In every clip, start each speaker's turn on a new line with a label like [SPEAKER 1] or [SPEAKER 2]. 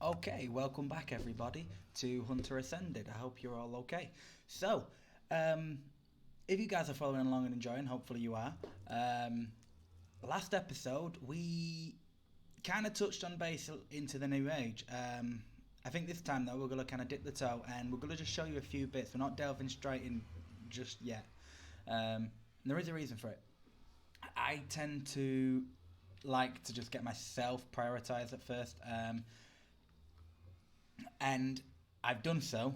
[SPEAKER 1] Okay, welcome back everybody to Hunter Ascended. I hope you're all okay. So, um, if you guys are following along and enjoying, hopefully you are. Um, Last episode we kind of touched on base into the new age. I think this time though we're gonna kind of dip the toe and we're gonna just show you a few bits. We're not delving straight in just yet. There is a reason for it. I tend to like to just get myself prioritized at first. And I've done so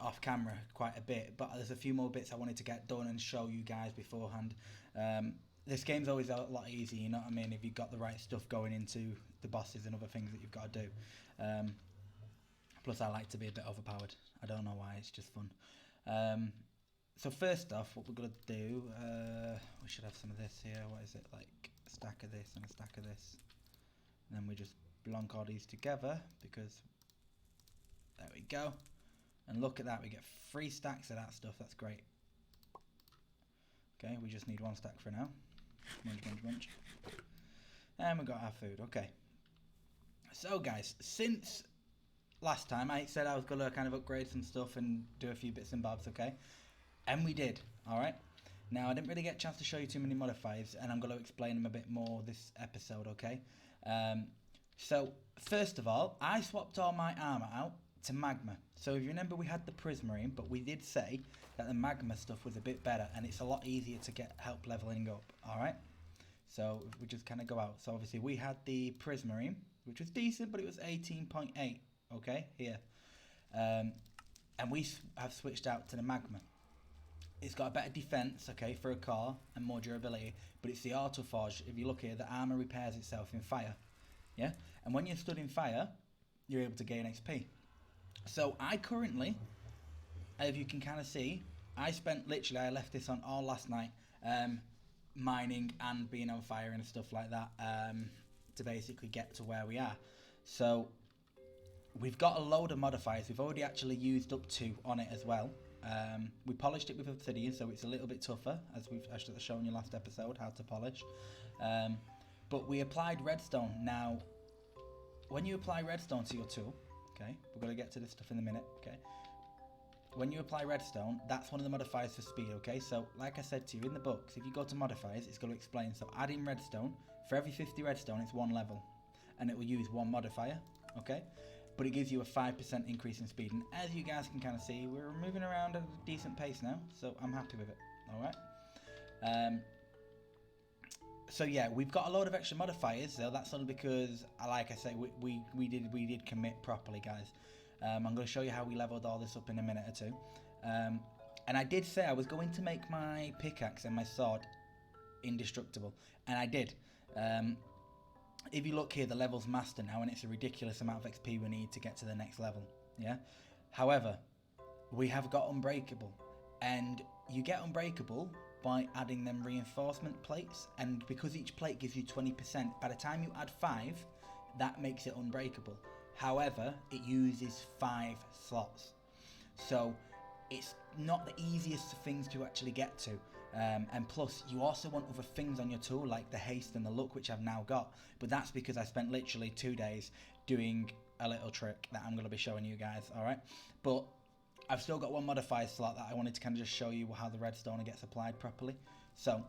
[SPEAKER 1] off camera quite a bit, but there's a few more bits I wanted to get done and show you guys beforehand. Um, this game's always a lot easier, you know what I mean, if you've got the right stuff going into the bosses and other things that you've got to do. Um, Plus, I like to be a bit overpowered. I don't know why, it's just fun. So first off, what we're going to do, we should have some of this here. What is it, like a stack of this and a stack of this. And then we just blonk all these together because there we go. And look at that, we get 3 stacks of that stuff. That's great. Okay, we just need 1 stack for now. Munch, munch, munch. And we got our food. Okay. So guys, since last time I said I was going to kind of upgrade some stuff and do a few bits and bobs, okay? And we did, alright? Now, I didn't really get a chance to show you too many modifiers, and I'm going to explain them a bit more this episode, okay? So, first of all, I swapped all my armour out to magma. So if you remember, we had the prismarine, but we did say that the magma stuff was a bit better and it's a lot easier to get help leveling up. All right, so we just kind of go out. So obviously we had the prismarine, which was decent, but it was 18.8. Okay, here, and we have switched out to the magma. It's got a better defense, okay, for a car and more durability, but it's the auto forge. If you look here, the armor repairs itself in fire. Yeah, and when you're stood in fire, you're able to gain XP. So I currently, as you can kind of see, I left this on all last night, mining and being on fire and stuff like that, to basically get to where we are. So we've got a load of modifiers. We've already actually used up 2 on it as well. We polished it with obsidian, so it's a little bit tougher, as we've actually shown you last episode how to polish. But we applied redstone. Now, when you apply redstone to your tool, okay, we're going to get to this stuff in a minute, okay? When you apply redstone, that's one of the modifiers for speed, okay? So, like I said to you, in the books, if you go to modifiers, it's going to explain. So, adding redstone, for every 50 redstone, it's 1 level. And it will use 1 modifier, okay? But it gives you a 5% increase in speed. And as you guys can kind of see, we're moving around at a decent pace now. So, I'm happy with it, alright? So yeah, we've got a load of extra modifiers, so that's only because, like I say, we did commit properly, guys. I'm going to show you how we leveled all this up in a minute or two. And I did say I was going to make my pickaxe and my sword indestructible, and I did. If you look here, the level's master now, and it's a ridiculous amount of XP we need to get to the next level. Yeah. However, we have got unbreakable, and you get unbreakable by adding them reinforcement plates, and because each plate gives you 20%, by the time you add 5, that makes it unbreakable. However, it uses 5 slots, so it's not the easiest of things to actually get to, and plus you also want other things on your tool like the haste and the luck, which I've now got, but that's because I spent literally 2 days doing a little trick that I'm going to be showing you guys, alright? But I've still got 1 modifier slot that I wanted to kind of just show you how the redstone gets applied properly. So,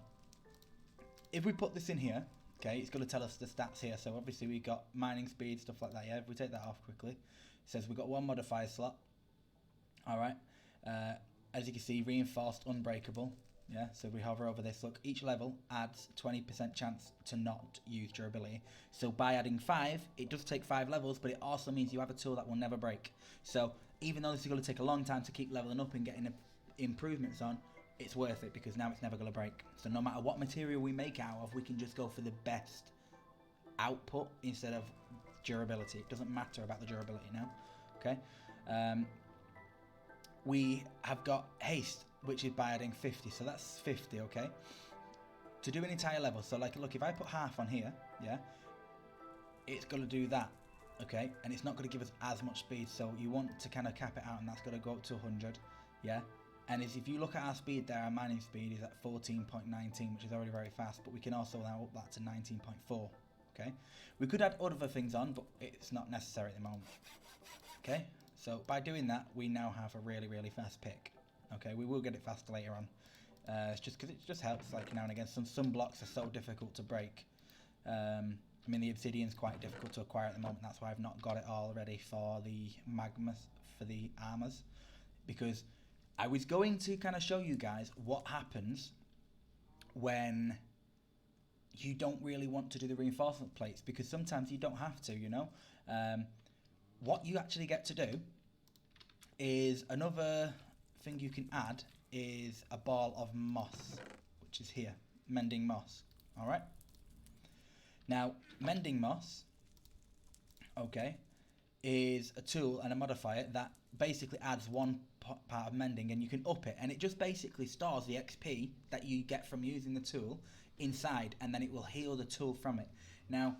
[SPEAKER 1] if we put this in here, okay, it's going to tell us the stats here. So obviously we got mining speed, stuff like that, yeah. If we take that off quickly, it says we've got 1 modifier slot. Alright, as you can see, reinforced unbreakable. Yeah, so we hover over this, look, each level adds 20% chance to not use durability. So by adding 5, it does take 5 levels, but it also means you have a tool that will never break. So even though this is going to take a long time to keep leveling up and getting improvements on, it's worth it because now it's never going to break. So no matter what material we make out of, we can just go for the best output instead of durability. It doesn't matter about the durability now, okay? We have got haste, which is by adding 50, so that's 50, okay? To do an entire level, so like, look, if I put half on here, yeah, it's going to do that, okay? And it's not going to give us as much speed, so you want to kind of cap it out, and that's going to go up to 100, yeah? And if you look at our speed there, our mining speed is at 14.19, which is already very fast, but we can also now up that to 19.4, Okay, we could add other things on, but it's not necessary at the moment. Okay, so by doing that, we now have a really, really fast pick. Okay, we will get it faster later on. It's just because it just helps, like now and again. Some blocks are so difficult to break. I mean, the obsidian's quite difficult to acquire at the moment. That's why I've not got it all ready for the magmas, for the armors, because I was going to kind of show you guys what happens when you don't really want to do the reinforcement plates, because sometimes you don't have to, you know. What you actually get to do is another thing you can add is a ball of moss, which is here, mending moss. All right. Now, mending moss, okay, is a tool and a modifier that basically adds one part of mending, and you can up it, and it just basically stores the XP that you get from using the tool inside, and then it will heal the tool from it. Now,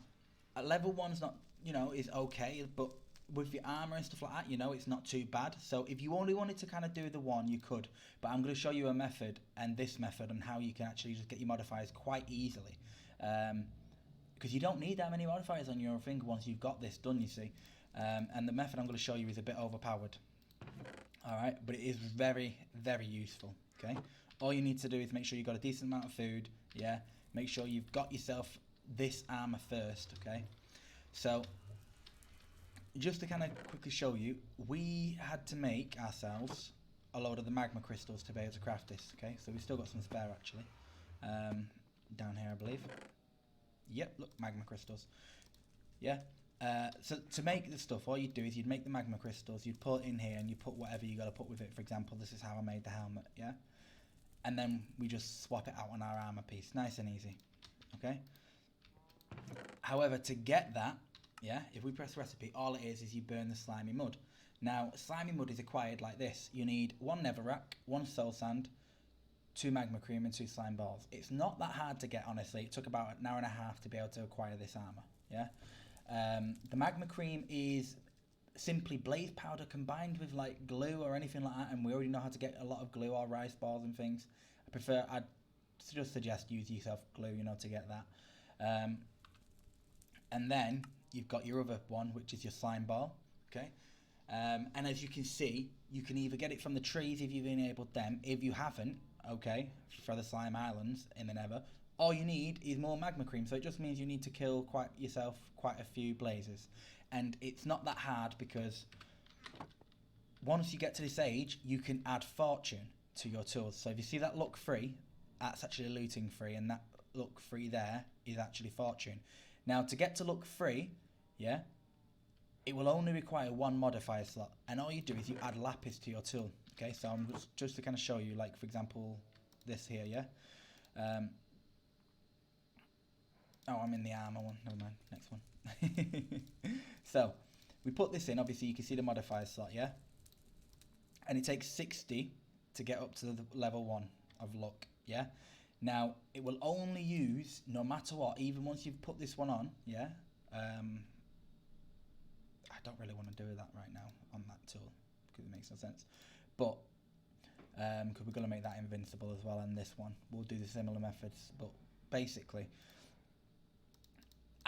[SPEAKER 1] at level 1's not, you know, is okay, but with your armor and stuff like that, you know, it's not too bad. So if you only wanted to kind of do the one, you could, but I'm going to show you a method, and this method, on how you can actually just get your modifiers quite easily, because you don't need that many modifiers on your thing once you've got this done, you see. And the method I'm going to show you is a bit overpowered. Alright, but it is very, very useful, okay? All you need to do is make sure you've got a decent amount of food, yeah? Make sure you've got yourself this armor first, okay? So, just to kind of quickly show you, we had to make ourselves a load of the magma crystals to be able to craft this, okay? So we've still got some spare, actually. Down here, I believe. Yep, look, magma crystals. Yeah? So to make the stuff, all you'd do is you'd make the magma crystals, you'd put it in here, and you put whatever you got to put with it. For example, this is how I made the helmet, yeah? And then we just swap it out on our armor piece. Nice and easy, okay? However, to get that, yeah, if we press recipe, all it is you burn the slimy mud. Now, slimy mud is acquired like this. You need 1 netherrack, 1 soul sand, 2 magma cream, and 2 slime balls. It's not that hard to get, honestly. It took about an hour and a half to be able to acquire this armor, yeah? The magma cream is simply blaze powder combined with like glue or anything like that, and we already know how to get a lot of glue or rice balls and things. I'd just suggest use yourself glue, you know, to get that. And then you've got your other one, which is your slime ball, okay? And as you can see, you can either get it from the trees if you've enabled them. If you haven't, okay, for the slime islands in the nether, all you need is more magma cream. So it just means you need to kill quite a few blazes. And it's not that hard, because once you get to this age, you can add fortune to your tools. So if you see that luck 3, that's actually looting 3, and that luck 3 there is actually fortune. Now, to get to luck 3, yeah, it will only require 1 modifier slot, and all you do is you add lapis to your tool. Okay, so I'm just to kind of show you, like for example, this here, yeah. Oh, I'm in the armor one. Never mind. Next one. So, we put this in. Obviously, you can see the modifier slot, yeah? And it takes 60 to get up to the level 1 of luck, yeah? Now, it will only use, no matter what, even once you've put this one on, yeah? I don't really want to do that right now on that tool, because it makes no sense. But, because we're going to make that invincible as well, and this one. We'll do the similar methods, but basically,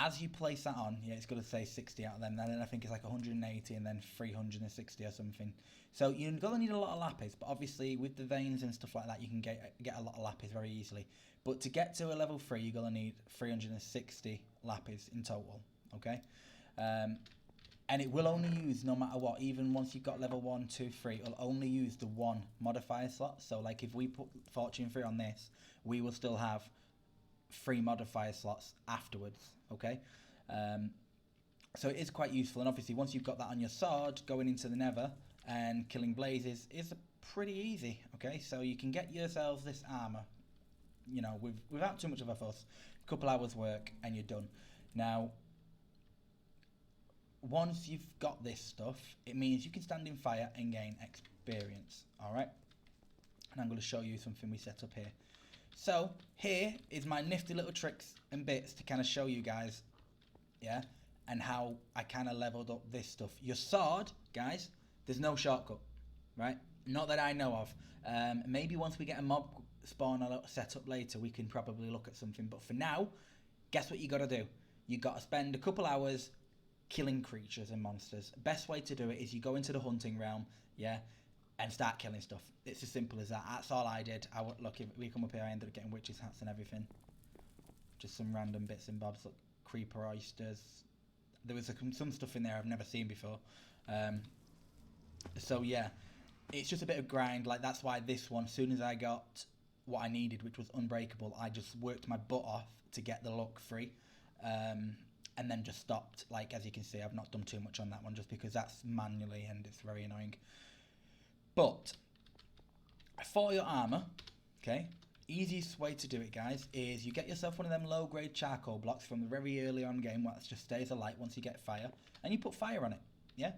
[SPEAKER 1] as you place that on, yeah, it's going to say 60 out of them, and then I think it's like 180 and then 360 or something. So you're going to need a lot of lapis, but obviously with the veins and stuff like that, you can get a lot of lapis very easily. But to get to a level 3, you're going to need 360 lapis in total, okay? And it will only use, no matter what, even once you've got level 1, 2, 3, it'll only use the 1 modifier slot. So like if we put fortune 3 on this, we will still have 3 modifier slots afterwards, okay? So it is quite useful, and obviously once you've got that on your sword, going into the nether and killing blazes is pretty easy, okay? So you can get yourselves this armor, you know, without too much of a fuss. A couple hours work and you're done. Now, once you've got this stuff, it means you can stand in fire and gain experience, alright? And I'm going to show you something we set up here. So, here is my nifty little tricks and bits to kind of show you guys, yeah, and how I kind of leveled up this stuff. Your sword, guys, there's no shortcut, right? Not that I know of. Maybe once we get a mob spawner set up later, we can probably look at something. But for now, guess what you got to do? you got to spend a couple hours killing creatures and monsters. Best way to do it is you go into the hunting realm, yeah, and start killing stuff. It's as simple as that. That's all I did. Look, if we come up here, I ended up getting witches' hats and everything. Just some random bits and bobs, like creeper oysters. There was some stuff in there I've never seen before. So yeah, it's just a bit of grind. Like, that's why this one, as soon as I got what I needed, which was unbreakable, I just worked my butt off to get the luck free, and then just stopped. Like, as you can see, I've not done too much on that one just because that's manually and it's very annoying. But for your armor, okay, easiest way to do it, guys, is you get yourself one of them low grade charcoal blocks from the very early on game, where it just stays alight once you get fire, and you put fire on it, yeah.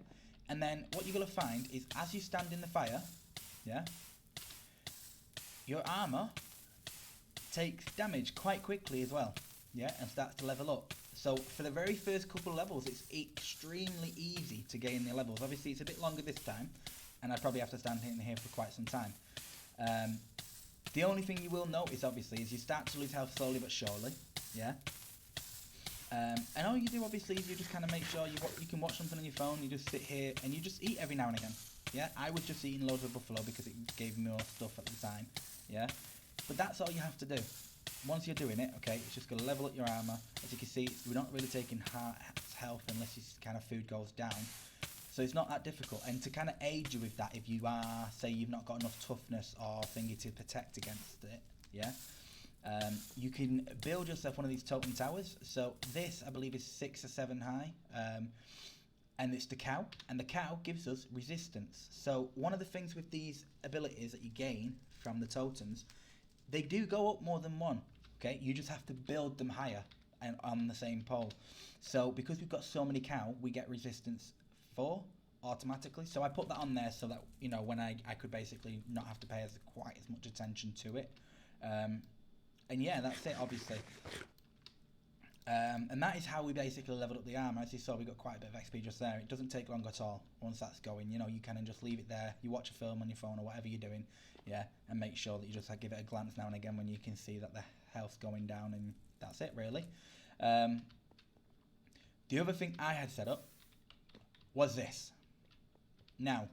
[SPEAKER 1] And then what you're going to find is, as you stand in the fire, yeah, your armor takes damage quite quickly as well, yeah, and starts to level up. So for the very first couple of levels, it's extremely easy to gain the levels. Obviously, it's a bit longer this time, and I probably have to stand in here for quite some time. The only thing you will notice, obviously, is you start to lose health slowly but surely, yeah. And all you do, obviously, is you just kind of make sure you can watch something on your phone. You just sit here and you just eat every now and again. Yeah, I was just eating loads of buffalo because it gave me more stuff at the time. Yeah, but that's all you have to do. Once you're doing it, okay, it's just going to level up your armor. As you can see, we're not really taking health unless your kind of food goes down. So it's not that difficult. And to kind of aid you with that, if you are, say, you've not got enough toughness or thingy to protect against it, yeah. You can build yourself one of these totem towers. So this, I believe, is 6 or 7 high, and it's the cow, and the cow gives us resistance. So one of the things with these abilities that you gain from the totems, they do go up more than one, okay? You just have to build them higher and on the same pole. So because we've got so many cow, we get resistance 4 automatically. So I put that on there so that, you know, when I could basically not have to pay quite as much attention to it. And yeah, that's it, obviously. And that is how we basically leveled up the armor. As you saw, we got quite a bit of XP just there. It doesn't take long at all once that's going. You know, you kind of just leave it there. You watch a film on your phone or whatever you're doing, yeah, and make sure that you just give it a glance now and again when you can see that the health's going down, and that's it, really. The other thing I had set up was this. Now,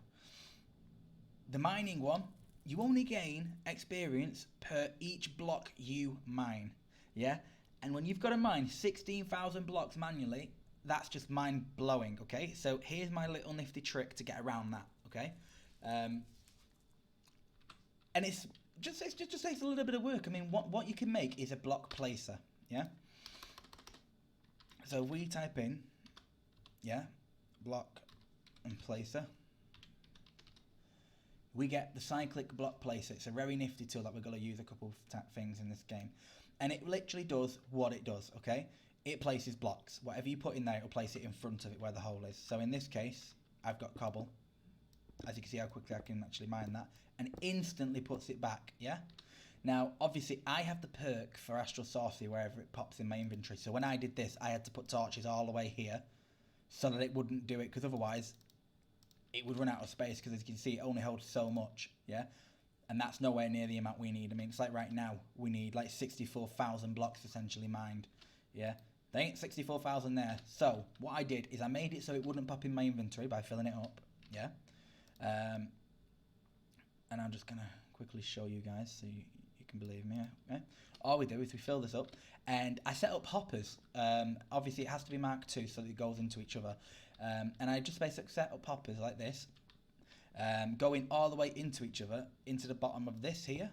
[SPEAKER 1] the mining one, you only gain experience per each block you mine, yeah? And when you've got to mine 16,000 blocks manually, that's just mind-blowing, okay? So here's my little nifty trick to get around that, okay? And it just takes a little bit of work. I mean, what you can make is a block placer, yeah? So we type in, yeah, block and placer. We get the cyclic block placer. It's a very nifty tool that we're going to use a couple of things in this game. And it literally does what it does, okay? It places blocks. Whatever you put in there, it'll place it in front of it where the hole is. So in this case, I've got cobble. As you can see how quickly I can actually mine that. And instantly puts it back, yeah? Now, obviously, I have the perk for Astral Sorcery wherever it pops in my inventory. So when I did this, I had to put torches all the way here so that it wouldn't do it, because otherwise it would run out of space, because as you can see, it only holds so much, yeah? And that's nowhere near the amount we need. I mean, it's like right now, we need like 64,000 blocks essentially mined, yeah? There ain't 64,000 there. So what I did is I made it so it wouldn't pop in my inventory by filling it up, yeah? And I'm just going to quickly show you guys so you can believe me, okay? All we do is we fill this up, and I set up hoppers. Obviously, it has to be Mark II so that it goes into each other. And I just basically set up hoppers like this, going all the way into each other, into the bottom of this here.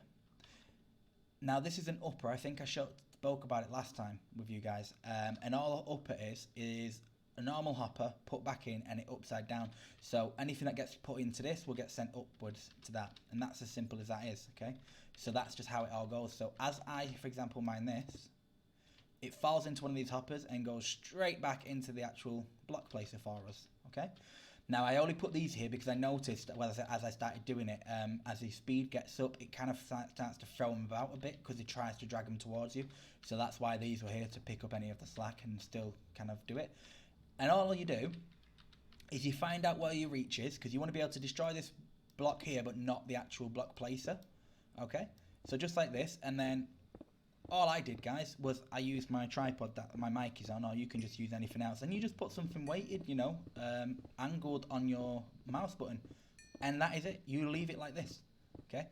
[SPEAKER 1] Now, this is an upper. I think I spoke about it last time with you guys. And all upper is a normal hopper put back in, and it upside down. So anything that gets put into this will get sent upwards to that. And that's as simple as that is, okay? So that's just how it all goes. So as I, for example, mine this, it falls into one of these hoppers and goes straight back into the actual block placer for us, okay? Now, I only put these here because I noticed, well, as I started doing it, as the speed gets up, it kind of starts to throw them about a bit because it tries to drag them towards you. So that's why these were here, to pick up any of the slack and still kind of do it. And all you do is you find out where your reach is, because you want to be able to destroy this block here, but not the actual block placer, okay? So just like this, and then all I did, guys, was I used my tripod that my mic is on, or you can just use anything else, and you just put something weighted, angled on your mouse button, and that is it. You leave it like this, okay?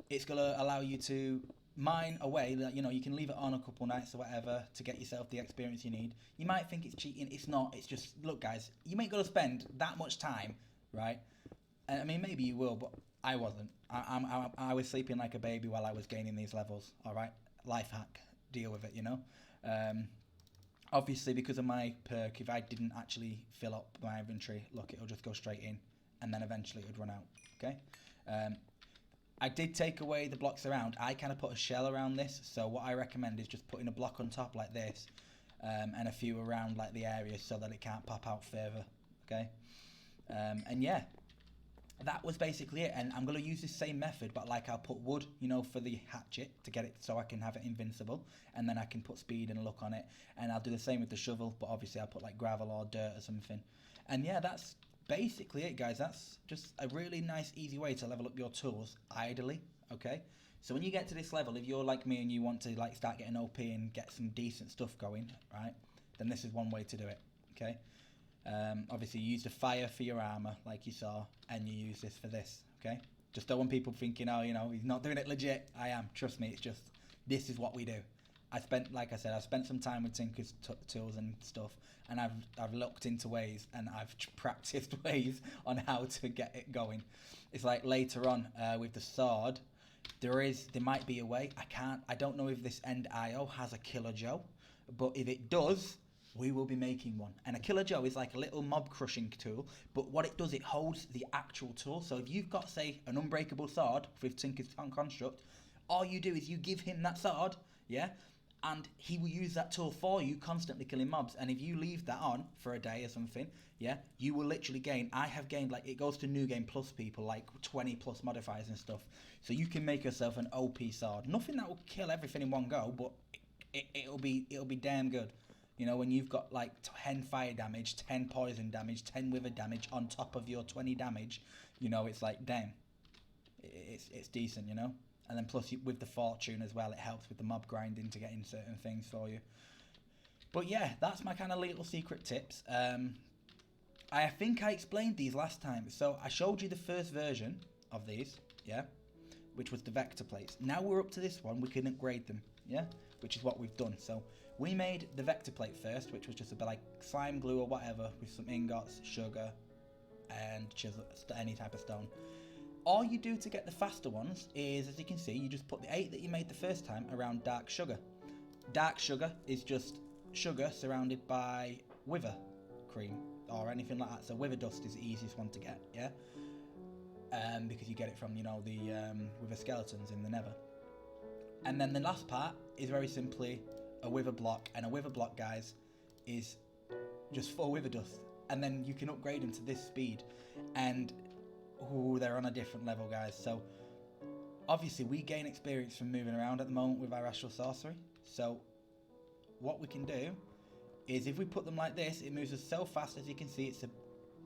[SPEAKER 1] It's gonna allow you to mine away. That you can leave it on a couple nights or whatever to get yourself the experience you need. You might think it's cheating. It's not. It's just, look, guys, you ain't gonna spend that much time, right? I mean, maybe you will, but I wasn't. I was sleeping like a baby while I was gaining these levels. All right, life hack. Deal with it. Obviously, because of my perk, if I didn't actually fill up my inventory, look, it'll just go straight in, and then eventually it would run out. Okay. I did take away the blocks around. I kind of put a shell around this, so what I recommend is just putting a block on top like this, and a few around like the area so that it can't pop out further. Okay. And yeah, that was basically it. And I'm going to use this same method, but like I'll put wood, for the hatchet to get it so I can have it invincible, and then I can put speed and a look on it, and I'll do the same with the shovel, but obviously I'll put like gravel or dirt or something. And yeah, that's basically it, guys. That's just a really nice, easy way to level up your tools idly, okay? So when you get to this level, if you're like me and you want to like start getting OP and get some decent stuff going, right, then this is one way to do it, okay? Obviously, you use the fire for your armor, like you saw, and you use this for this, okay? Just don't want people thinking, oh, he's not doing it legit. I am. Trust me, it's just, this is what we do. Like I said, I've spent some time with Tinker's tools and stuff, and I've looked into ways, and I've practiced ways on how to get it going. It's like later on with the sword, there might be a way. I don't know if this End IO has a Killer Joe, but if it does, we will be making one. And a Killer Joe is like a little mob crushing tool, but what it does, it holds the actual tool. So if you've got, say, an unbreakable sword with Tinker's Construct, all you do is you give him that sword, yeah, and he will use that tool for you, constantly killing mobs. And if you leave that on for a day or something, yeah, you will literally gain. I have gained, like, it goes to New Game Plus people, like 20 plus modifiers and stuff. So you can make yourself an OP sword. Nothing that will kill everything in one go, but it'll be damn good. When you've got like 10 fire damage, 10 poison damage, 10 wither damage on top of your 20 damage, it's like, damn, it's decent, And then plus with the fortune as well, it helps with the mob grinding to get in certain things for you. But yeah, that's my kind of little secret tips. I think I explained these last time. So I showed you the first version of these, yeah, which was the vector plates. Now we're up to this one, we can upgrade them, yeah, which is what we've done. So we made the vector plate first, which was just a bit like slime glue or whatever with some ingots, sugar, and chisel, any type of stone. All you do to get the faster ones is, as you can see, you just put the 8 that you made the first time around dark sugar. Dark sugar is just sugar surrounded by wither cream or anything like that. So wither dust is the easiest one to get, yeah? Because you get it from, the wither skeletons in the nether. And then the last part is very simply a wither block, and a wither block, guys, is just 4 wither dust, and then you can upgrade them to this speed, and they're on a different level, guys. So obviously we gain experience from moving around at the moment with our astral sorcery. So what we can do is, if we put them like this, it moves us so fast. As you can see, it's a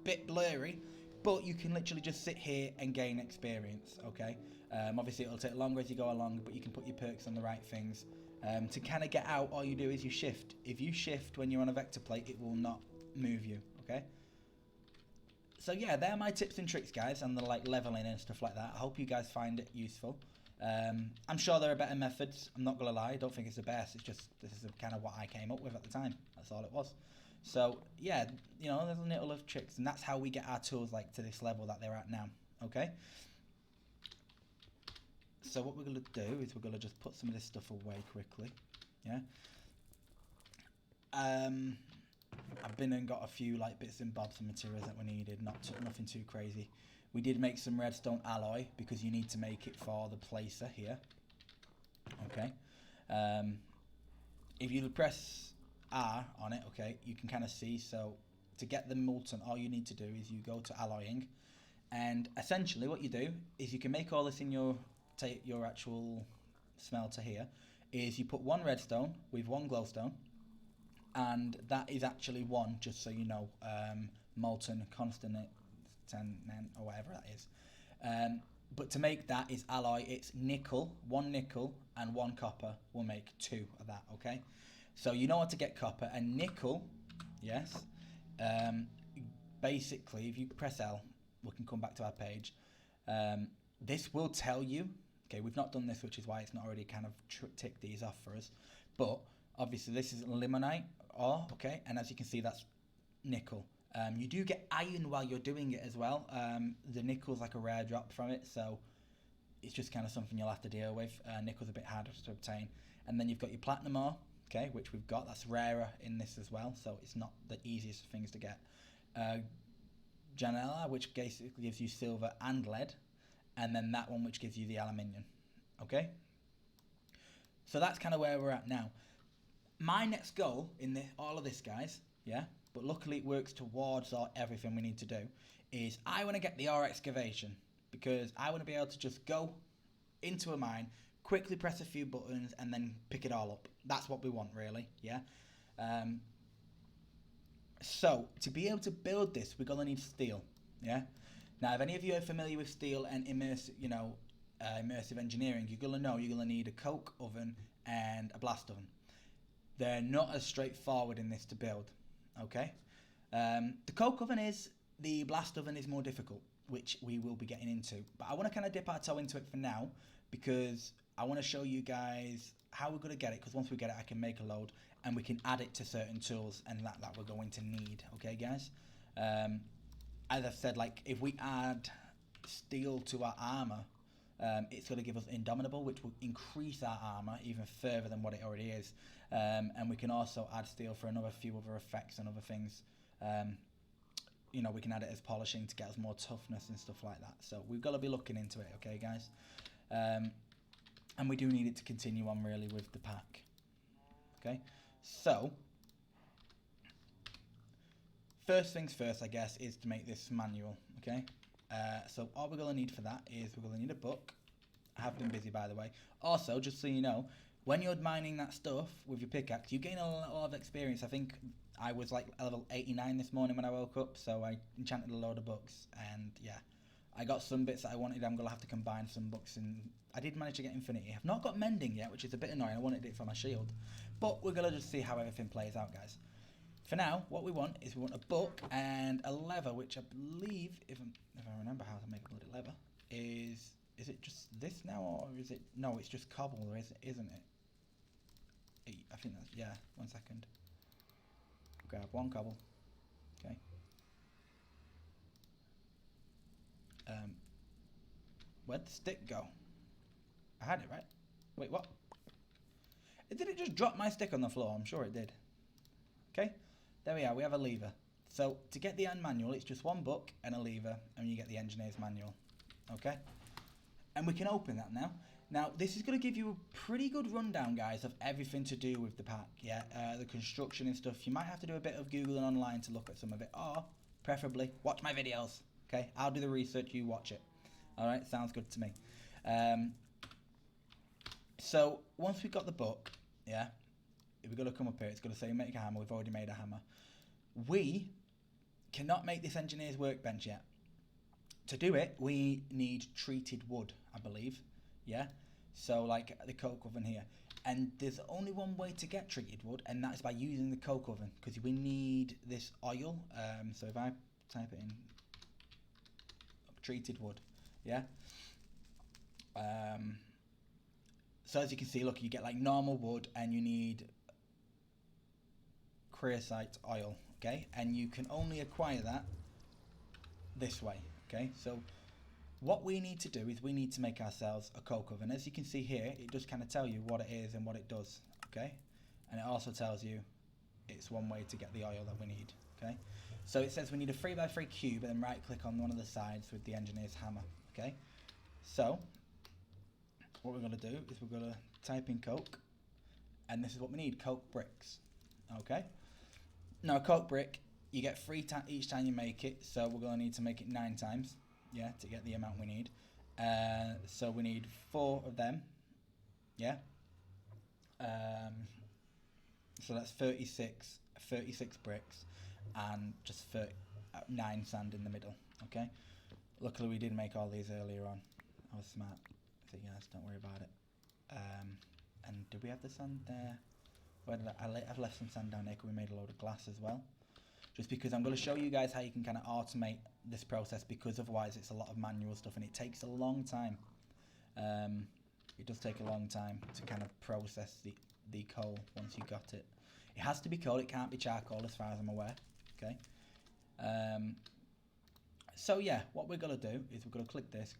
[SPEAKER 1] bit blurry, but you can literally just sit here and gain experience, okay? Obviously it'll take longer as you go along, but you can put your perks on the right things. To kind of get out, all you do is you shift. If you shift when you're on a vector plate, it will not move you, okay? So yeah, they're my tips and tricks, guys, and the like leveling and stuff like that. I hope you guys find it useful. I'm sure there are better methods. I'm not gonna lie, I don't think it's the best. It's just, this is kind of what I came up with at the time. That's all it was. So yeah, there's a little of tricks, and that's how we get our tools like to this level that they're at now, okay? So what we're going to do is we're going to just put some of this stuff away quickly, yeah? I've been and got a few like bits and bobs and materials that we needed, nothing too crazy. We did make some redstone alloy because you need to make it for the placer here, okay? If you press R on it, okay, you can kind of see. So to get the molten, all you need to do is you go to alloying, and essentially what you do is you can make all this in your actual smelter here, is you put 1 redstone with 1 glowstone, and that is actually 1, just so you know, molten constant or whatever that is. But to make that is alloy. It's nickel, 1 nickel, and 1 copper will make 2 of that, okay? So you know how to get copper and nickel, yes. Basically, if you press L, we can come back to our page. This will tell you, okay, we've not done this, which is why it's not already kind of ticked these off for us. But obviously this is limonite ore, okay? And as you can see, that's nickel. You do get iron while you're doing it as well. The nickel's like a rare drop from it, so it's just kind of something you'll have to deal with. Nickel's a bit harder to obtain. And then you've got your platinum ore, okay, which we've got. That's rarer in this as well, so it's not the easiest of things to get. Janella, which basically gives you silver and lead. And then that one, which gives you the aluminium, okay? So that's kind of where we're at now. My next goal in all of this, guys, yeah, but luckily it works towards everything we need to do, is I want to get the ore excavation, because I want to be able to just go into a mine, quickly press a few buttons, and then pick it all up. That's what we want, really, yeah? So, to be able to build this, we're going to need steel, yeah? Now, if any of you are familiar with steel and immersive engineering, you're going to know you're going to need a coke oven and a blast oven. They're not as straightforward in this to build, okay? The coke oven is, the blast oven is more difficult, which we will be getting into. But I want to kind of dip our toe into it for now, because I want to show you guys how we're going to get it, because once we get it, I can make a load, and we can add it to certain tools, and that we're going to need, okay, guys? As I've said, like, if we add steel to our armor, it's going to give us Indomitable, which will increase our armor even further than what it already is. And we can also add steel for another few other effects and other things. You know, we can add it as polishing to get us more toughness and stuff like that. So we've got to be looking into it, okay, guys? And we do need it to continue on, really, with the pack. Okay? So, first things first, I guess, is to make this manual, okay? So all we're going to need for that is we're going to need a book. I have been busy, by the way. Also, just so you know, when you're mining that stuff with your pickaxe, you gain a lot of experience. I think I was like level 89 this morning when I woke up, so I enchanted a load of books, and yeah, I got some bits that I wanted. I'm going to have to combine some books, and I did manage to get Infinity. I've not got Mending yet, which is a bit annoying. I wanted it for my shield, but we're going to just see how everything plays out, guys. For now, what we want is we want a book and a lever, which I believe, if I remember how to make a bloody lever, is it just this now, or is it, no, it's just cobble, isn't it? I think that's, yeah, 1 second. Grab 1 cobble, okay. Where'd the stick go? I had it, right? Wait, what? Did it just drop my stick on the floor? I'm sure it did. Okay. There we are, we have a lever. So, to get the manual, it's just 1 book and a lever, and you get the engineer's manual. Okay? And we can open that now. Now, this is going to give you a pretty good rundown, guys, of everything to do with the pack, yeah? The construction and stuff. You might have to do a bit of Googling online to look at some of it, or, preferably, watch my videos, okay? I'll do the research, you watch it. Alright, sounds good to me. So, once we've got the book, yeah? We've got to come up here, it's going to say make a hammer. We've already made a hammer. We cannot make this engineer's workbench yet. To do it, we need treated wood, I believe. Yeah? So, like the coke oven here. And there's only one way to get treated wood, and that is by using the coke oven, because we need this oil. So if I type it in, treated wood, yeah? So as you can see, look, you get like normal wood, and you need creosote oil, okay? And you can only acquire that this way, okay? So what we need to do is we need to make ourselves a coke oven. As you can see here, it does kind of tell you what it is and what it does, okay? And it also tells you it's one way to get the oil that we need, okay? So it says we need a 3x3 cube, and then right click on one of the sides with the engineer's hammer, okay? So what we're going to do is we're going to type in coke, and this is what we need, coke bricks, okay? Now, a coke brick, you get 3 each time you make it, so we're going to need to make it 9 times, yeah, to get the amount we need. So we need 4 of them, yeah? So that's 36 bricks, and just 9 sand in the middle, okay? Luckily we did make all these earlier on. I was smart. So yes, don't worry about it. And did we have the sand there? Where did I've left some sand down there because we made a load of glass as well. Just because I'm going to show you guys how you can kind of automate this process, because otherwise it's a lot of manual stuff and it takes a long time. It does take a long time to kind of process the coal once you got it. It has to be coal, it can't be charcoal as far as I'm aware. Okay. So yeah, what we're going to do is we're going to click this.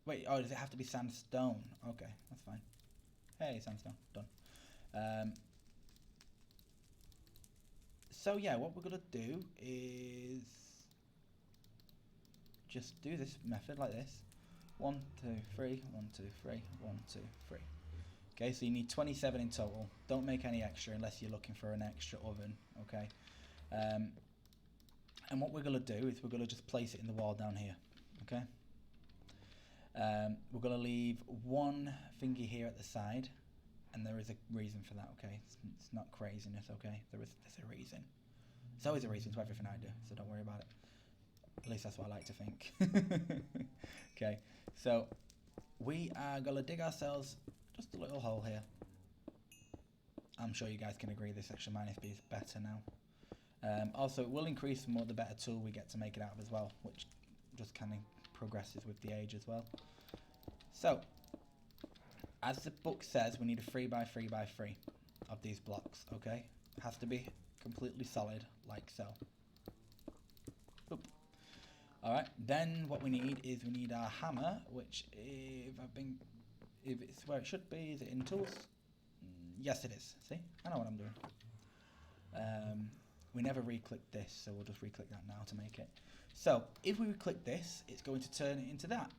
[SPEAKER 1] Wait, oh, does it have to be sandstone? Okay, that's fine. Hey, sandstone, done. So yeah, what we're going to do is just do this method like this. 1, 2, 3, 1, 2, 3, 1, 2, 3. Okay, so you need 27 in total. Don't make any extra unless you're looking for an extra oven, okay? And what we're going to do is we're going to just place it in the wall down here, okay? We're going to leave one thingy here at the side, and there is a reason for that, okay? It's not craziness, okay? There's a reason. There's always a reason to everything I do, so don't worry about it. At least that's what I like to think. Okay, so we are going to dig ourselves just a little hole here. I'm sure you guys can agree this section minus B is better now. Also, it will increase the more the better tool we get to make it out of as well, which just kind of progresses with the age as well. So, as the book says, we need a 3x3x3 of these blocks, okay? It has to be completely solid, like so. Boop. Alright, then what we need is we need our hammer, which if it's where it should be, is it in tools? Yes, it is. See? I know what I'm doing. We never re-click this, so we'll just re-click that now to make it. So, if we click this, it's going to turn it into that.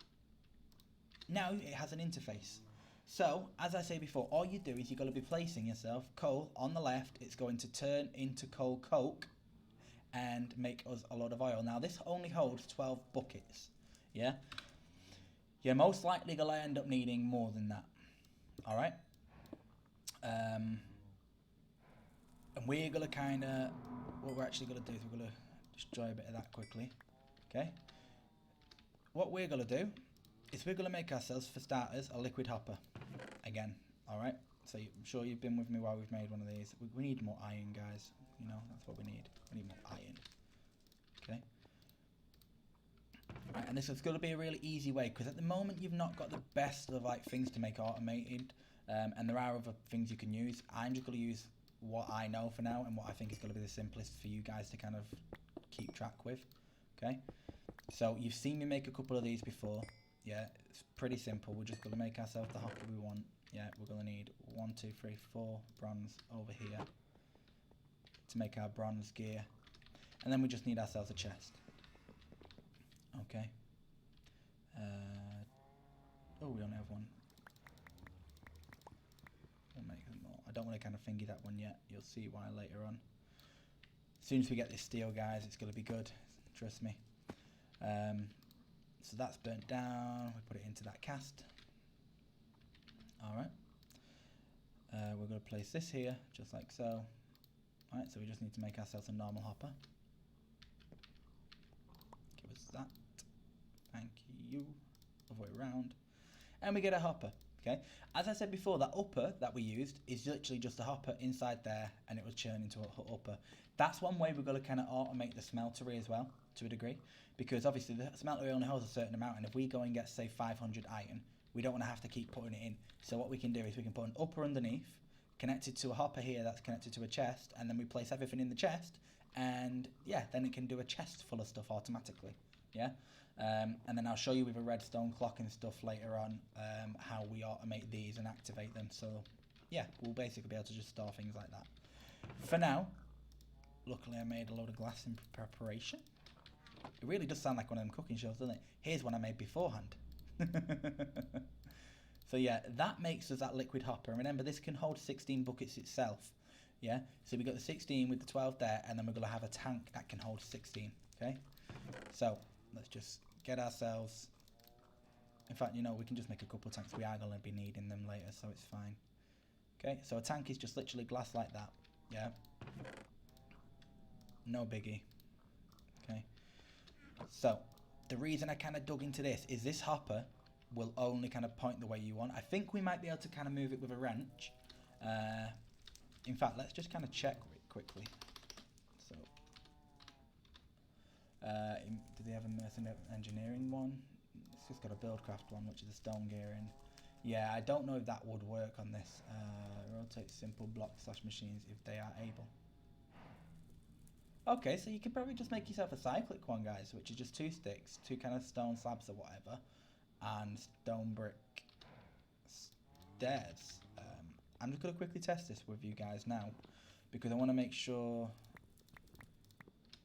[SPEAKER 1] Now it has an interface. So, as I say before, all you do is you're going to be placing yourself coal on the left. It's going to turn into coal coke and make us a lot of oil. Now, this only holds 12 buckets. Yeah? You're most likely going to end up needing more than that. Alright? And we're going to kind of... What we're actually going to do is we're going to destroy a bit of that quickly. Okay? What we're going to do is we're going to make ourselves, for starters, a liquid hopper. Again. Alright? So I'm sure you've been with me while we've made one of these. We need more iron, guys. You know, that's what we need. We need more iron. Okay? Right, and this is going to be a really easy way, because at the moment you've not got the best of like things to make automated, and there are other things you can use. I'm just going to use what I know for now and what I think is going to be the simplest for you guys to kind of keep track with. Okay? So you've seen me make a couple of these before. Yeah, it's pretty simple. We're just going to make ourselves the hopper we want. Yeah, we're going to need 1, 2, 3, 4 bronze over here to make our bronze gear. And then we just need ourselves a chest. Okay. Oh, we only have one. We'll make them more. I don't want to kind of thingy that one yet. You'll see why later on. As soon as we get this steel, guys, it's going to be good. Trust me. So that's burnt down. We put it into that cast. Alright. We're going to place this here, just like so. Alright, so we just need to make ourselves a normal hopper. Give us that. Thank you. Other way around. And we get a hopper. Okay. As I said before, that upper that we used is literally just a hopper inside there, and it was churned into a upper. That's one way we're going to kind of automate the smeltery as well, to a degree, because obviously the smeltery only holds a certain amount, and if we go and get, say, 500 iron, we don't want to have to keep putting it in. So what we can do is we can put an upper underneath, connected to a hopper here that's connected to a chest, and then we place everything in the chest, and yeah, then it can do a chest full of stuff automatically. Yeah. And then I'll show you with a redstone clock and stuff later on how we automate these and activate them. So yeah, we'll basically be able to just store things like that. For now, luckily I made a load of glass in preparation. It really does sound like one of them cooking shows, doesn't it? Here's one I made beforehand. So yeah, that makes us that liquid hopper. And remember, this can hold 16 buckets itself. Yeah, so we've got the 16 with the 12 there, and then we're going to have a tank that can hold 16. Okay, so let's just get ourselves... In fact, you know, we can just make a couple of tanks. We are going to be needing them later, so it's fine. Okay, so a tank is just literally glass like that. Yeah. No biggie. Okay. So, the reason I kind of dug into this is this hopper will only kind of point the way you want. I think we might be able to kind of move it with a wrench. In fact, let's just kind of check quickly. So, do they have a mercenary engineering one? It's just got a buildcraft one, which is a stone gearing. Yeah, I don't know if that would work on this. Rotate simple blocks / machines if they are able. Okay, so you can probably just make yourself a cyclic one, guys, which is just 2 sticks, 2 kind of stone slabs or whatever, and stone brick stairs. I'm just going to quickly test this with you guys now, because I want to make sure,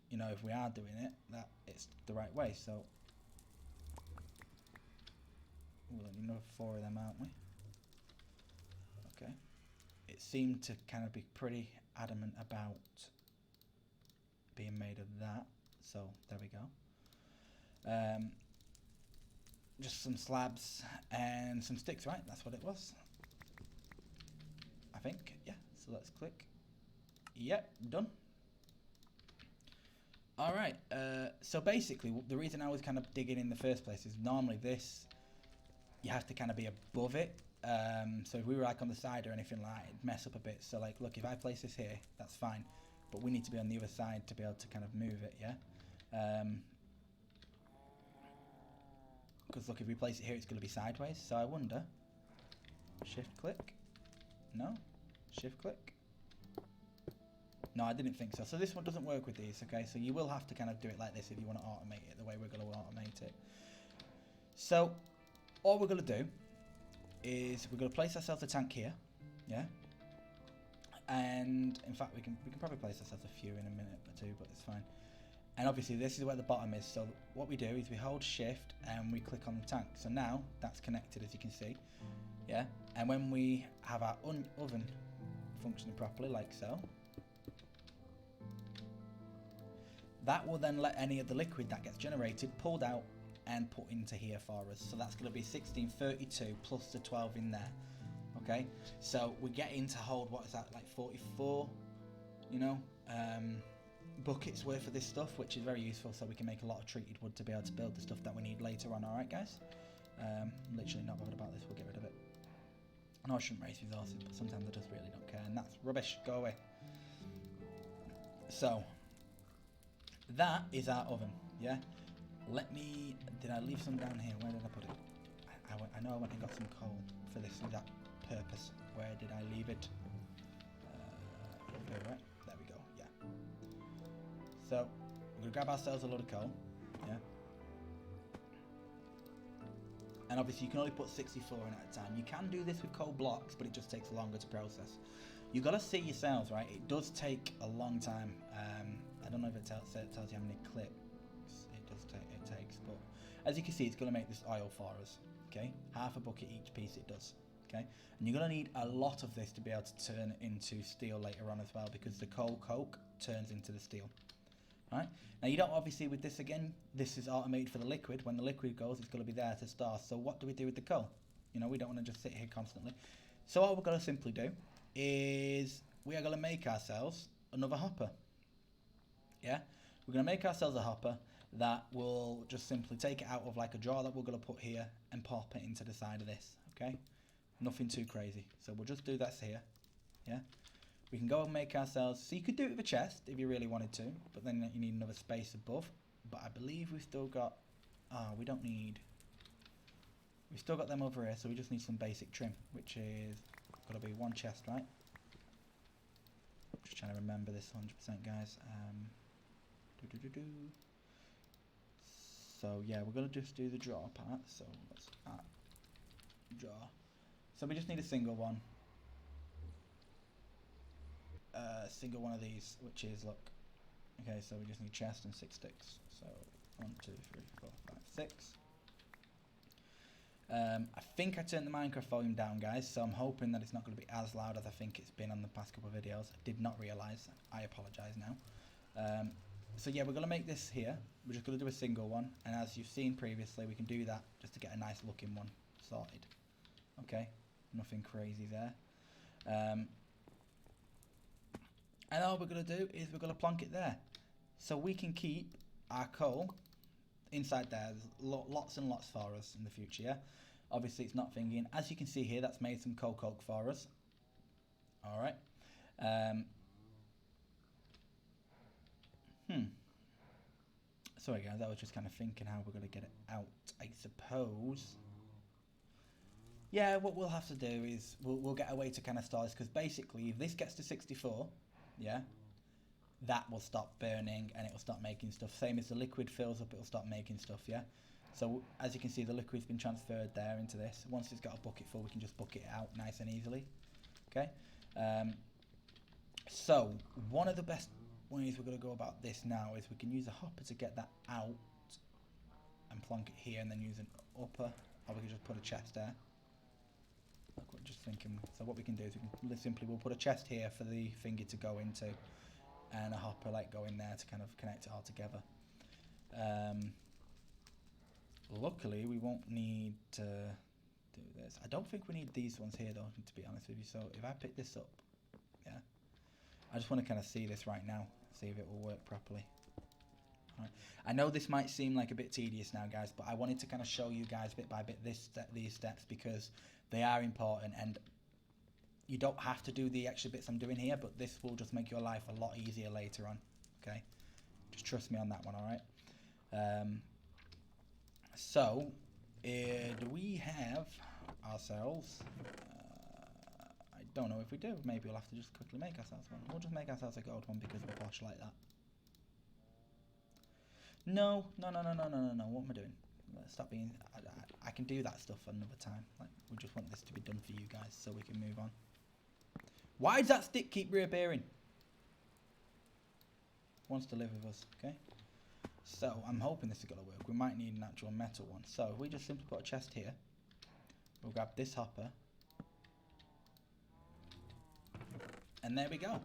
[SPEAKER 1] you know, if we are doing it, that it's the right way. So, we'll need another 4 of them, aren't we? Okay. It seemed to kind of be pretty adamant about being made of that, so there we go. Just some slabs and some sticks, right? That's what it was, I think. Yeah, so let's click. Yep, done. Alright, so basically the reason I was kind of digging in the first place is normally this, you have to kind of be above it. So if we were like on the side or anything like that, it'd mess up a bit. So like, look, if I place this here, that's fine. But we need to be on the other side to be able to kind of move it, yeah? Because look, if we place it here, it's going to be sideways. So I wonder, shift click? No? Shift click? No, I didn't think so. So this one doesn't work with these, okay? So you will have to kind of do it like this if you want to automate it the way we're going to automate it. So all we're going to do is we're going to place ourselves a tank here, yeah? And in fact, we can probably place ourselves a few in a minute or two, but it's fine. And obviously this is where the bottom is, so what we do is we hold shift and we click on the tank. So now that's connected, as you can see, yeah? And when we have our oven functioning properly, like so, that will then let any of the liquid that gets generated pulled out and put into here for us. So that's going to be 1632 plus the 12 in there. Okay, so we're getting to hold, what is that, like 44, you know, buckets worth of this stuff, which is very useful, so we can make a lot of treated wood to be able to build the stuff that we need later on. Alright guys, literally not bothered about this, we'll get rid of it. I know I shouldn't raise resources, but sometimes I just really don't care, and that's rubbish, go away. So, that is our oven, yeah? Let me, did I leave some down here? Where did I put it? I know I went and got some coal for this, that purpose. Where did I leave it? Over, right? There we go, yeah. So, we're going to grab ourselves a load of coal, yeah? And obviously you can only put 64 in at a time. You can do this with coal blocks, but it just takes longer to process. You've got to see yourselves, right? It does take a long time. I don't know if it tells you how many clicks it takes, but as you can see, it's going to make this oil for us, okay? Half a bucket each piece it does, okay? And you're going to need a lot of this to be able to turn into steel later on as well, because the coal coke turns into the steel, right? Now you don't, obviously with this again, this is automated for the liquid. When the liquid goes, it's going to be there to store. So what do we do with the coal? You know, we don't want to just sit here constantly. So what we're going to simply do is we are going to make ourselves another hopper. Yeah, we're going to make ourselves a hopper that will just simply take it out of like a drawer that we're going to put here and pop it into the side of this, okay? Nothing too crazy. So we'll just do that here, yeah? We can go and make ourselves, so you could do it with a chest if you really wanted to, but then you need another space above. But I believe we've still got, we don't need, we've still got them over here, so we just need some basic trim, which is got to be one chest, right? Just trying to remember this 100%, guys. So yeah, we're going to just do the draw part. So let's draw. So we just need a single one. Single one of these, which is, look. Okay, so we just need chest and 6 sticks. So 1, 2, 3, 4, 5, 6. I think I turned the Minecraft volume down, guys, so I'm hoping that it's not going to be as loud as I think it's been on the past couple of videos. I did not realise. I apologise now. So yeah, we're going to make this here. We're just going to do a single one, and as you've seen previously, we can do that just to get a nice looking one sorted. Okay, nothing crazy there. And all we're going to do is we're going to plonk it there. So we can keep our coal inside there, there's lots and lots for us in the future, yeah? Obviously, it's not thinking. As you can see here, that's made some coke for us. All right. Sorry, guys. I was just kind of thinking how we're going to get it out. I suppose. Yeah, what we'll have to do is we'll get a way to kind of start this, because basically, if this gets to 64, yeah, that will stop burning and it will start making stuff. Same as the liquid fills up, it will start making stuff, yeah? So as you can see, the liquid's been transferred there into this. Once it's got a bucket full, we can just bucket it out nice and easily, okay? So one of the best ways we're going to go about this now is we can use a hopper to get that out and plonk it here, and then use an upper, or we can just put a chest there. Just thinking, so what we can do is we'll put a chest here for the finger to go into, and a hopper like go in there to kind of connect it all together. Luckily we won't need to do this. I don't think we need these ones here though, to be honest with you. So if I pick this up, yeah, I just want to kind of see this right now, see if it will work properly. Right. I know this might seem like a bit tedious now, guys, but I wanted to kind of show you guys bit by bit these steps, because they are important, and you don't have to do the extra bits I'm doing here, but this will just make your life a lot easier later on, okay? Just trust me on that one, all right? So, do we have ourselves... I don't know if we do. Maybe we'll have to just quickly make ourselves one. We'll just make ourselves a gold one because we're posh like that. No. What am I doing? Stop being... I can do that stuff another time. Like, we just want this to be done for you guys so we can move on. Why does that stick keep reappearing? Wants to live with us, okay? So, I'm hoping this is going to work. We might need an actual metal one. So, if we just simply put a chest here, we'll grab this hopper. And there we go,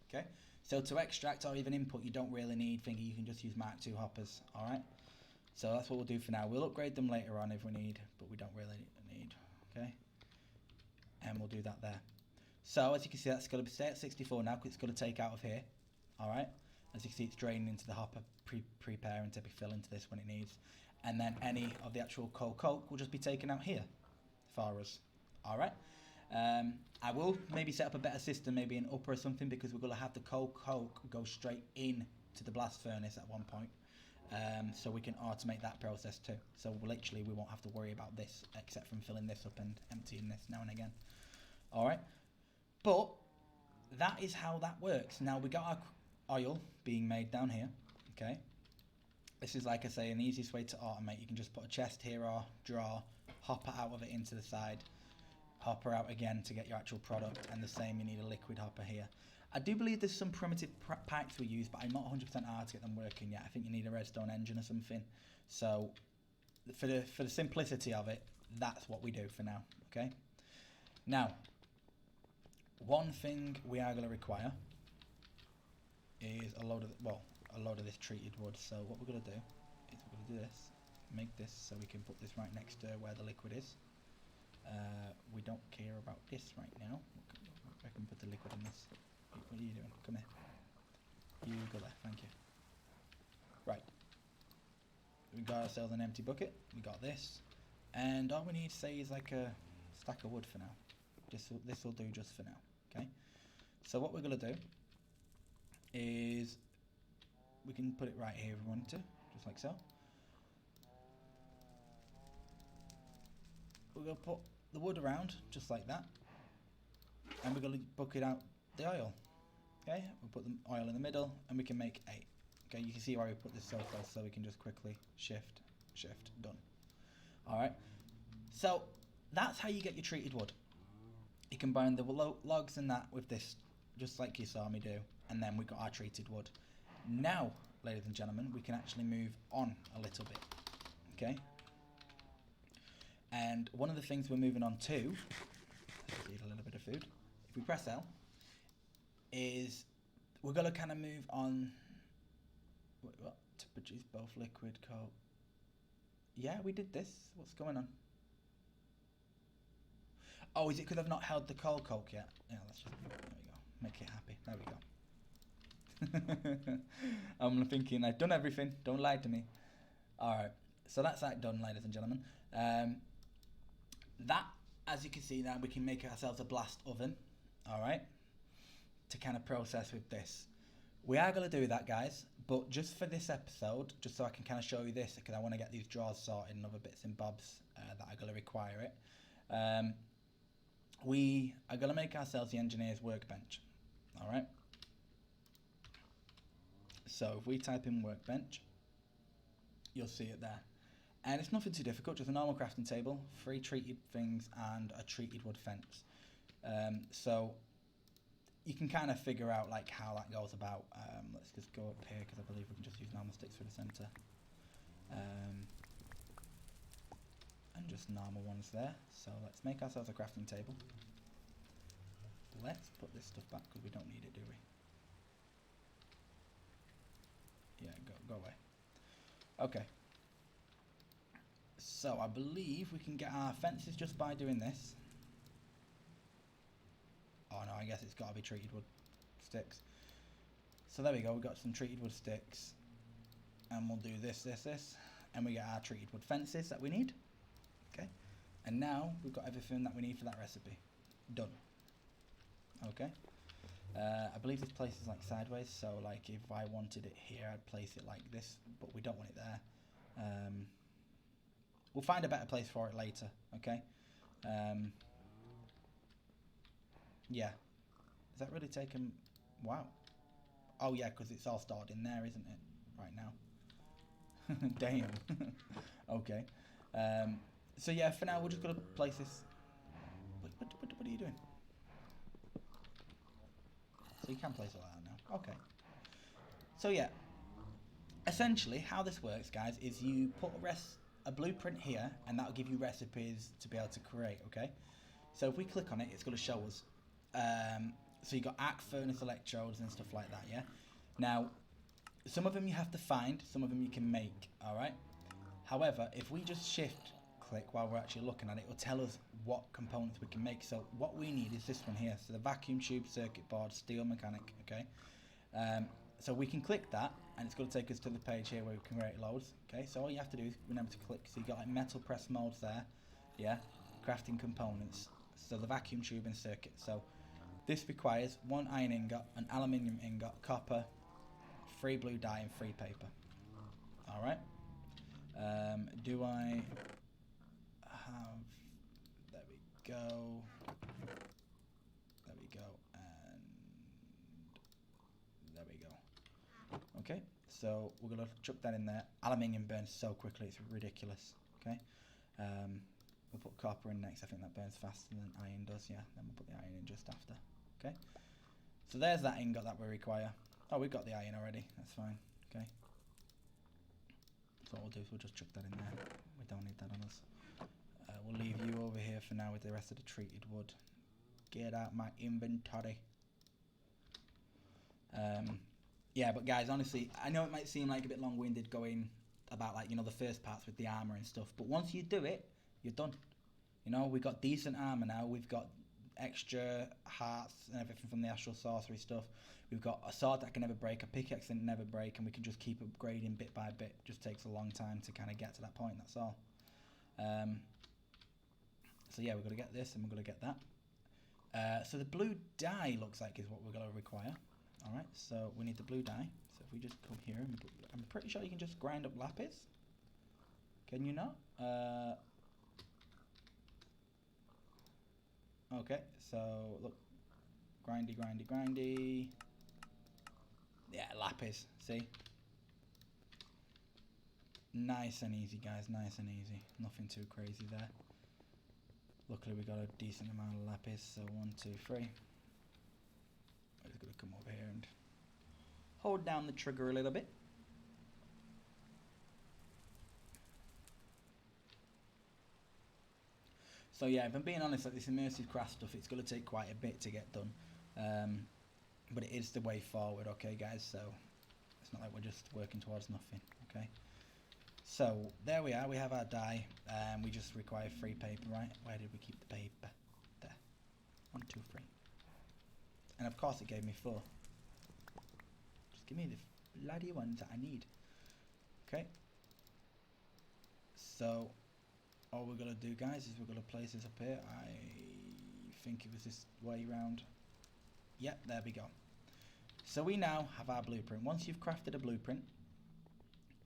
[SPEAKER 1] okay? So, to extract or even input, you don't really need thingy. You can just use Mark II hoppers, alright? So that's what we'll do for now. We'll upgrade them later on if we need, but we don't really need, okay? And we'll do that there. So as you can see, that's going to stay at 64 now, because it's going to take out of here, all right? As you can see, it's draining into the hopper, preparing to be filled into this when it needs. And then any of the actual coke will just be taken out here for us, all right? I will maybe set up a better system, maybe an upper or something, because we're going to have the coke go straight in to the blast furnace at one point. So we can automate that process too. So literally we won't have to worry about this, except from filling this up and emptying this now and again. Alright, but that is how that works. Now we got our oil being made down here, okay? This is, like I say, an easiest way to automate. You can just put a chest here or drawer, hopper out of it into the side, hopper out again to get your actual product, and the same, you need a liquid hopper here. I do believe there's some primitive pipes we use, but I'm not 100% how to get them working yet. I think you need a redstone engine or something. So, for the simplicity of it, that's what we do for now, okay? Now, one thing we are going to require is a load of this treated wood. So what we're going to do is we're going to do this, make this so we can put this right next to where the liquid is. We don't care about this right now. I can put the liquid in this. What are you doing? Come here. You go there. Thank you. Right. We got ourselves an empty bucket. We got this. And all we need to say is like a stack of wood for now. This will do just for now. Okay. So what we're going to do is we can put it right here if we want to. Just like so. We're going to put the wood around just like that. And we're going to bucket out the oil. Okay, we'll put the oil in the middle and we can make 8. Okay, you can see why we put this so close, so we can just quickly shift, done. Alright, so that's how you get your treated wood. You combine the logs and that with this, just like you saw me do, and then we got our treated wood. Now, ladies and gentlemen, we can actually move on a little bit. Okay, and one of the things we're moving on to, let's eat a little bit of food. If we press L, is we're going to kind of move on to produce both liquid coke. Yeah, we did this. What's going on? Oh, is it because I've not held the coke yet? Yeah, let's just, there we go. Make it happy. There we go. I'm thinking I've done everything. Don't lie to me. Alright, so that's that done, ladies and gentlemen. That, as you can see now, we can make ourselves a blast oven, alright, to kind of process with this. We are going to do that, guys, but just for this episode, just so I can kind of show you this, because I want to get these drawers sorted and other bits and bobs that are going to require it. We are going to make ourselves the engineer's workbench, alright? So if we type in workbench, you'll see it there. And it's nothing too difficult, just a normal crafting table, 3 treated things and a treated wood fence. So you can kind of figure out like how that goes about. Let's just go up here because I believe we can just use normal sticks for the centre. And just normal ones there. So let's make ourselves a crafting table. Let's put this stuff back because we don't need it, do we? Yeah, go away. Okay. So I believe we can get our fences just by doing this. Oh no, I guess it's got to be treated wood sticks. So there we go, we've got some treated wood sticks. And we'll do this. And we get our treated wood fences that we need. Okay. And now we've got everything that we need for that recipe. Done. Okay. I believe this place is like sideways, so like if I wanted it here, I'd place it like this, but we don't want it there. We'll find a better place for it later, okay? Yeah. Is that really taken... Wow. Oh yeah, because it's all stored in there, isn't it? Right now. Damn. Okay. So yeah, for now we're just going to place this... What are you doing? So you can place it like that now. Okay. So yeah. Essentially, how this works, guys, is you put a blueprint here, and that'll give you recipes to be able to create, okay? So if we click on it, it's going to show us. So you've got arc furnace electrodes and stuff like that, yeah? Now, some of them you have to find, some of them you can make, alright? However, if we just shift click while we're actually looking at it, it will tell us what components we can make. So what we need is this one here. So the vacuum tube, circuit board, steel mechanic, okay? So we can click that, and it's going to take us to the page here where we can create loads, okay? So all you have to do is remember to click. So you've got like metal press molds there, yeah? Crafting components. So the vacuum tube and circuit. So this requires 1 iron ingot, an aluminium ingot, copper, 3 blue dye, and 3 paper. Alright? Do I have... There we go. There we go. And there we go. Okay, so we're going to chuck that in there. Aluminium burns so quickly, it's ridiculous. Okay. We'll put copper in next. I think that burns faster than iron does, yeah. Then we'll put the iron in just after. Okay. So there's that ingot that we require. Oh, we've got the iron already. That's fine. Okay. So what we'll do is we'll just chuck that in there. We don't need that on us. We'll leave you over here for now with the rest of the treated wood. Get out my inventory. Yeah, but guys, honestly, I know it might seem like a bit long-winded going about, like, you know, the first parts with the armor and stuff, but once you do it, you're done. You know, we've got decent armor now. We've got extra hearts and everything from the astral sorcery stuff. We've got a sword that can never break, a pickaxe that can never break, and we can just keep upgrading bit by bit. It just takes a long time to kind of get to that point, that's all. So yeah, we're going to get this and we're going to get that. So the blue dye looks like is what we're going to require. Alright, so we need the blue dye. So if we just come here, and I'm pretty sure you can just grind up lapis. Can you not? Okay, so look. Grindy. Yeah, lapis, see? Nice and easy, guys, nice and easy. Nothing too crazy there. Luckily we got a decent amount of lapis, so 1, 2, 3. I'm just going to come over here and hold down the trigger a little bit. So yeah, if I'm being honest, like this immersive craft stuff, it's going to take quite a bit to get done. But it is the way forward, okay guys, so it's not like we're just working towards nothing, okay? So there we are, we have our die, we just require 3 paper, right? Where did we keep the paper? There. 1, 2, 3. And of course it gave me 4. Just give me the bloody ones that I need. Okay. So all we're going to do, guys, is we're going to place this up here. I think it was this way round. Yep, there we go. So we now have our blueprint. Once you've crafted a blueprint,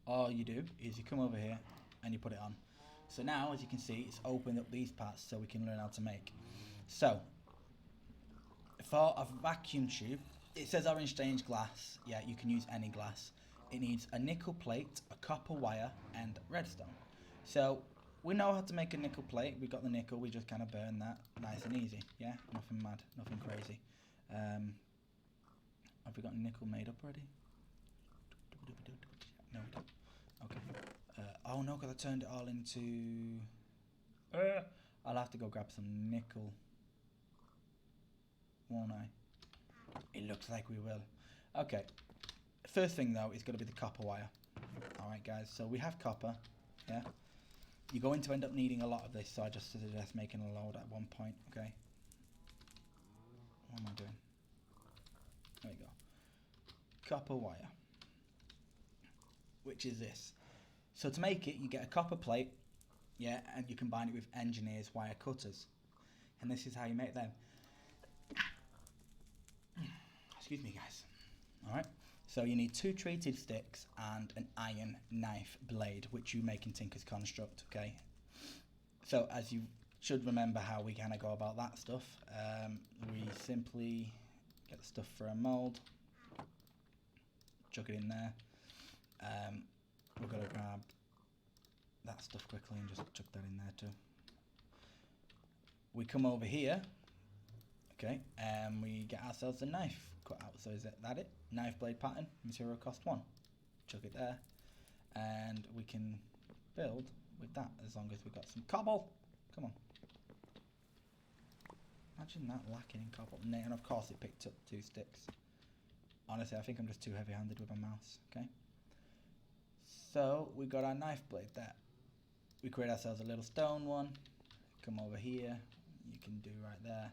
[SPEAKER 1] all you do is you come over here and you put it on. So now, as you can see, it's opened up these parts so we can learn how to make. So, for a vacuum tube, it says orange stained glass. Yeah, you can use any glass. It needs a nickel plate, a copper wire, and redstone. So, we know how to make a nickel plate. We got the nickel, we just kind of burn that. Nice and easy, yeah? Nothing mad, nothing crazy. Have we got nickel made up already? No, we don't. Okay. Oh no, because I turned it all into... I'll have to go grab some nickel. Won't I? It looks like we will. Okay. First thing though is going to be the copper wire. Alright guys, so we have copper. Yeah. You're going to end up needing a lot of this, so I just suggest making a load at one point. Okay. What am I doing? There you go. Copper wire. Which is this. So to make it, you get a copper plate, yeah, and you combine it with engineer's wire cutters. And this is how you make them. Excuse me, guys. Alright. So you need 2 treated sticks and an iron knife blade, which you make in Tinker's Construct, okay? So as you should remember how we kind of go about that stuff, we simply get the stuff for a mould, chuck it in there. We're going to grab that stuff quickly and just chuck that in there too. We come over here, okay, and we get ourselves a knife cut out. So is that it? Knife blade pattern, material cost 1. Chuck it there, and we can build with that as long as we've got some cobble. Come on. Imagine that lacking in cobble. And of course it picked up 2 sticks. Honestly, I think I'm just too heavy-handed with my mouse, okay? So, we got our knife blade there. We create ourselves a little stone one. Come over here. You can do right there.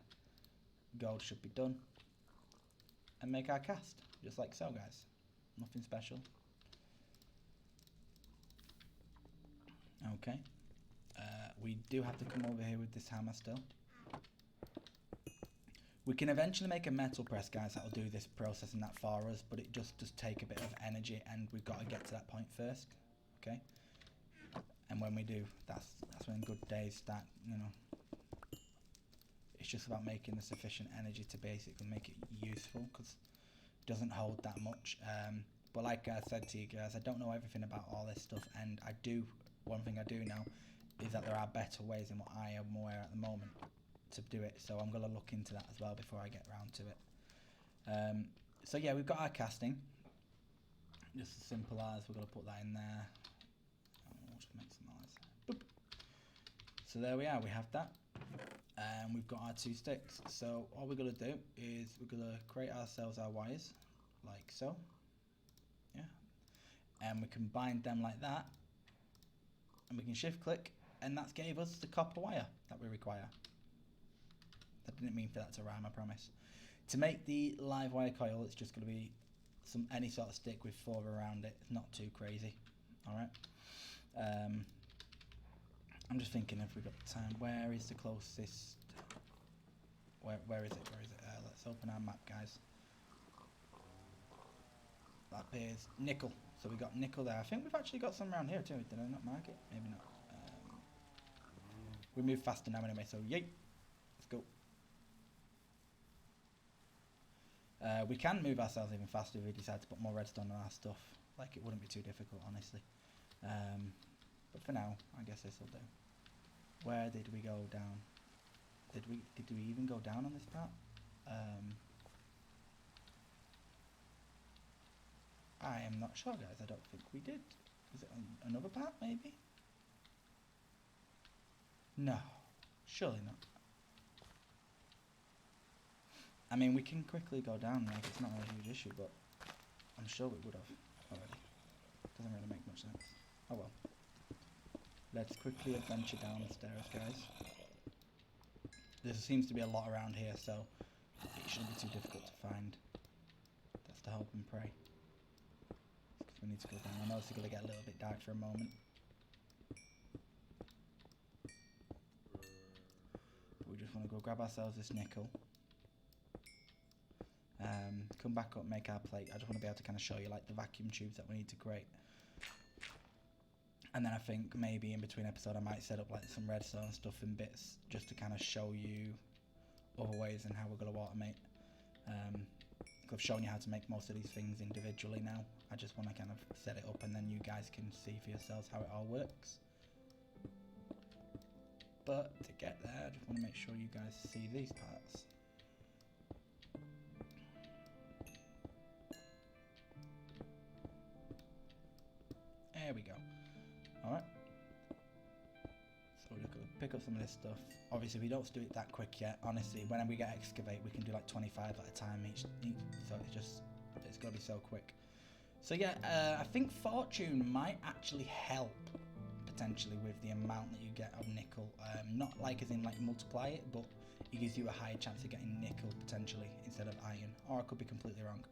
[SPEAKER 1] Gold should be done. And make our cast, just like so, guys. Nothing special. Okay. We do have to come over here with this hammer still. We can eventually make a metal press, guys, that'll do this processing that for us, but it just does take a bit of energy, and we've got to get to that point first, okay? And when we do, that's when good days start, you know. It's just about making the sufficient energy to basically make it useful, because it doesn't hold that much. But like I said to you guys, I don't know everything about all this stuff, and one thing I do know is that there are better ways than what I am aware at the moment to do it, so I'm going to look into that as well before I get around to it. So yeah, we've got our casting, just as simple as we're going to put that in there. We'll just make some noise. Boop. So there we are, we have that, and we've got our 2 sticks. So all we're going to do is we're going to create ourselves our wires like so, yeah, and we can bind them like that, and we can shift click, and that gave us the copper wire that we require. I didn't mean for that to rhyme, I promise. To make the live wire coil, it's just going to be any sort of stick with 4 around it. It's not too crazy. Alright. I'm just thinking if we've got time. Where is the closest? Where is it? Let's open our map, guys. That appears nickel. So we got nickel there. I think we've actually got some around here too. Did I not mark it? Maybe not. We move faster now anyway, so yay. Let's go. We can move ourselves even faster if we decide to put more redstone on our stuff. Like, it wouldn't be too difficult, honestly. But for now, I guess this will do. Where did we go down? Did we even go down on this part? I am not sure, guys. I don't think we did. Is it another part, maybe? No, surely not. I mean, we can quickly go down, like, it's not a huge issue, but I'm sure we would have already. Doesn't really make much sense. Oh well. Let's quickly adventure down the stairs, guys. There seems to be a lot around here, so it shouldn't be too difficult to find. That's to hope and pray. Because we need to go down. I know it's going to get a little bit dark for a moment. grab ourselves this nickel. Come back up, make our plate. I just want to be able to kind of show you like the vacuum tubes that we need to create. And then I think maybe in between episode I might set up like some redstone stuff in bits just to kind of show you other ways and how we're going to automate. I've shown you how to make most of these things individually now. I just want to kind of set it up and then you guys can see for yourselves how it all works. But to get there, I just want to make sure you guys see these parts. There we go. Alright. So we're just going to pick up some of this stuff. Obviously we don't do it that quick yet. Honestly, when we get excavate we can do like 25 at a time each. So it's got to be so quick. So yeah, I think fortune might actually help potentially with the amount that you get of nickel. Not like as in like multiply it, but it gives you a higher chance of getting nickel potentially instead of iron. Or I could be completely wrong.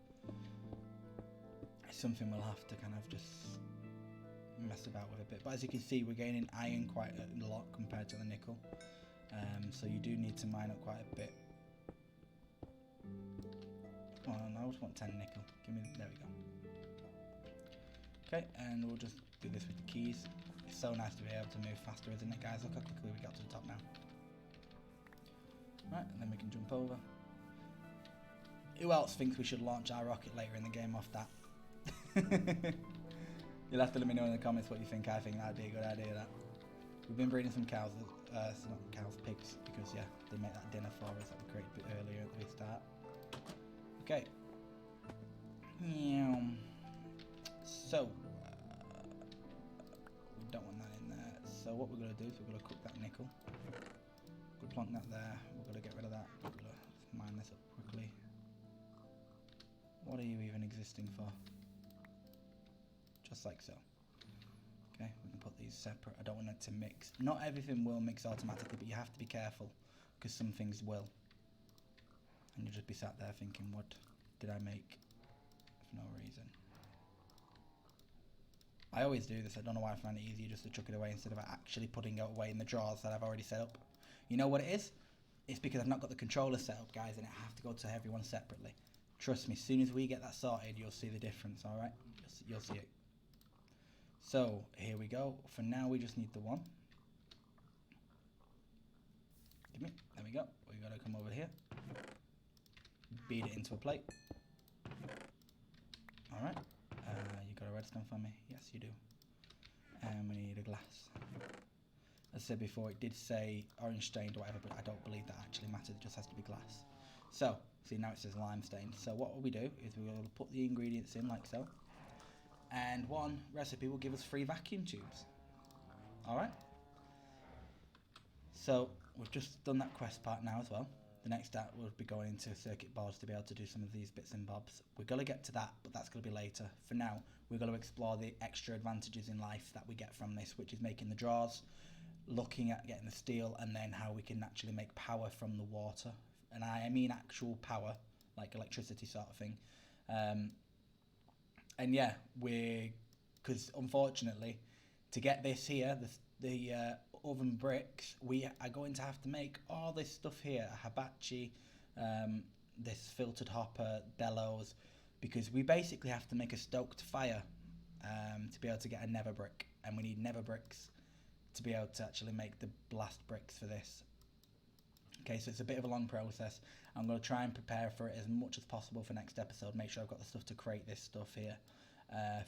[SPEAKER 1] It's something we'll have to kind of just mess about with a bit, but as you can see we're gaining iron quite a lot compared to the nickel, so you do need to mine up quite a bit. Oh no, I just want 10 nickel. There we go. Okay, and we'll just do this with the keys. It's so nice to be able to move faster, isn't it guys? Look how quickly we got to the top now. Right, and then we can jump over. Who else thinks we should launch our rocket later in the game off that? You'll have to let me know in the comments what you think. I think that'd be a good idea, that. We've been breeding some cows, not cows, pigs, because yeah, they make that dinner for us that we created a bit earlier at the start. Okay. So, we don't want that in there. So what we're going to do is we're going to cook that nickel. We're going to plonk that there. We're going to get rid of that. We're going to mine this up quickly. What are you even existing for? Just like so. Okay, we can put these separate. I don't want it to mix. Not everything will mix automatically, but you have to be careful because some things will. And you'll just be sat there thinking, what did I make for no reason? I always do this. I don't know why I find it easier just to chuck it away instead of actually putting it away in the drawers that I've already set up. You know what it is? It's because I've not got the controller set up, guys, and I have to go to everyone separately. Trust me, as soon as we get that sorted, you'll see the difference, alright? You'll see it. So, here we go. For now, we just need the one. There we go. We gotta come over here. Beat it into a plate. Alright. You got a redstone for me? Yes, you do. And we need a glass. As I said before, it did say orange stained or whatever, but I don't believe that actually matters. It just has to be glass. So, see now it says lime stained. So what we do is we'll put the ingredients in like so. And one recipe will give us 3 vacuum tubes. Alright. So we've just done that quest part now as well. The next step will be going into circuit boards to be able to do some of these bits and bobs. We're going to get to that, but that's going to be later. For now, we're going to explore the extra advantages in life that we get from this, which is making the drawers, looking at getting the steel, and then how we can actually make power from the water. And I mean actual power, like electricity sort of thing. And yeah, because unfortunately, to get this here, the oven bricks, we are going to have to make all this stuff here, a hibachi, this filtered hopper, bellows, because we basically have to make a stoked fire to be able to get a nether brick, and we need nether bricks to be able to actually make the blast bricks for this. Okay, so it's a bit of a long process. I'm going to try and prepare for it as much as possible for next episode. Make sure I've got the stuff to create this stuff here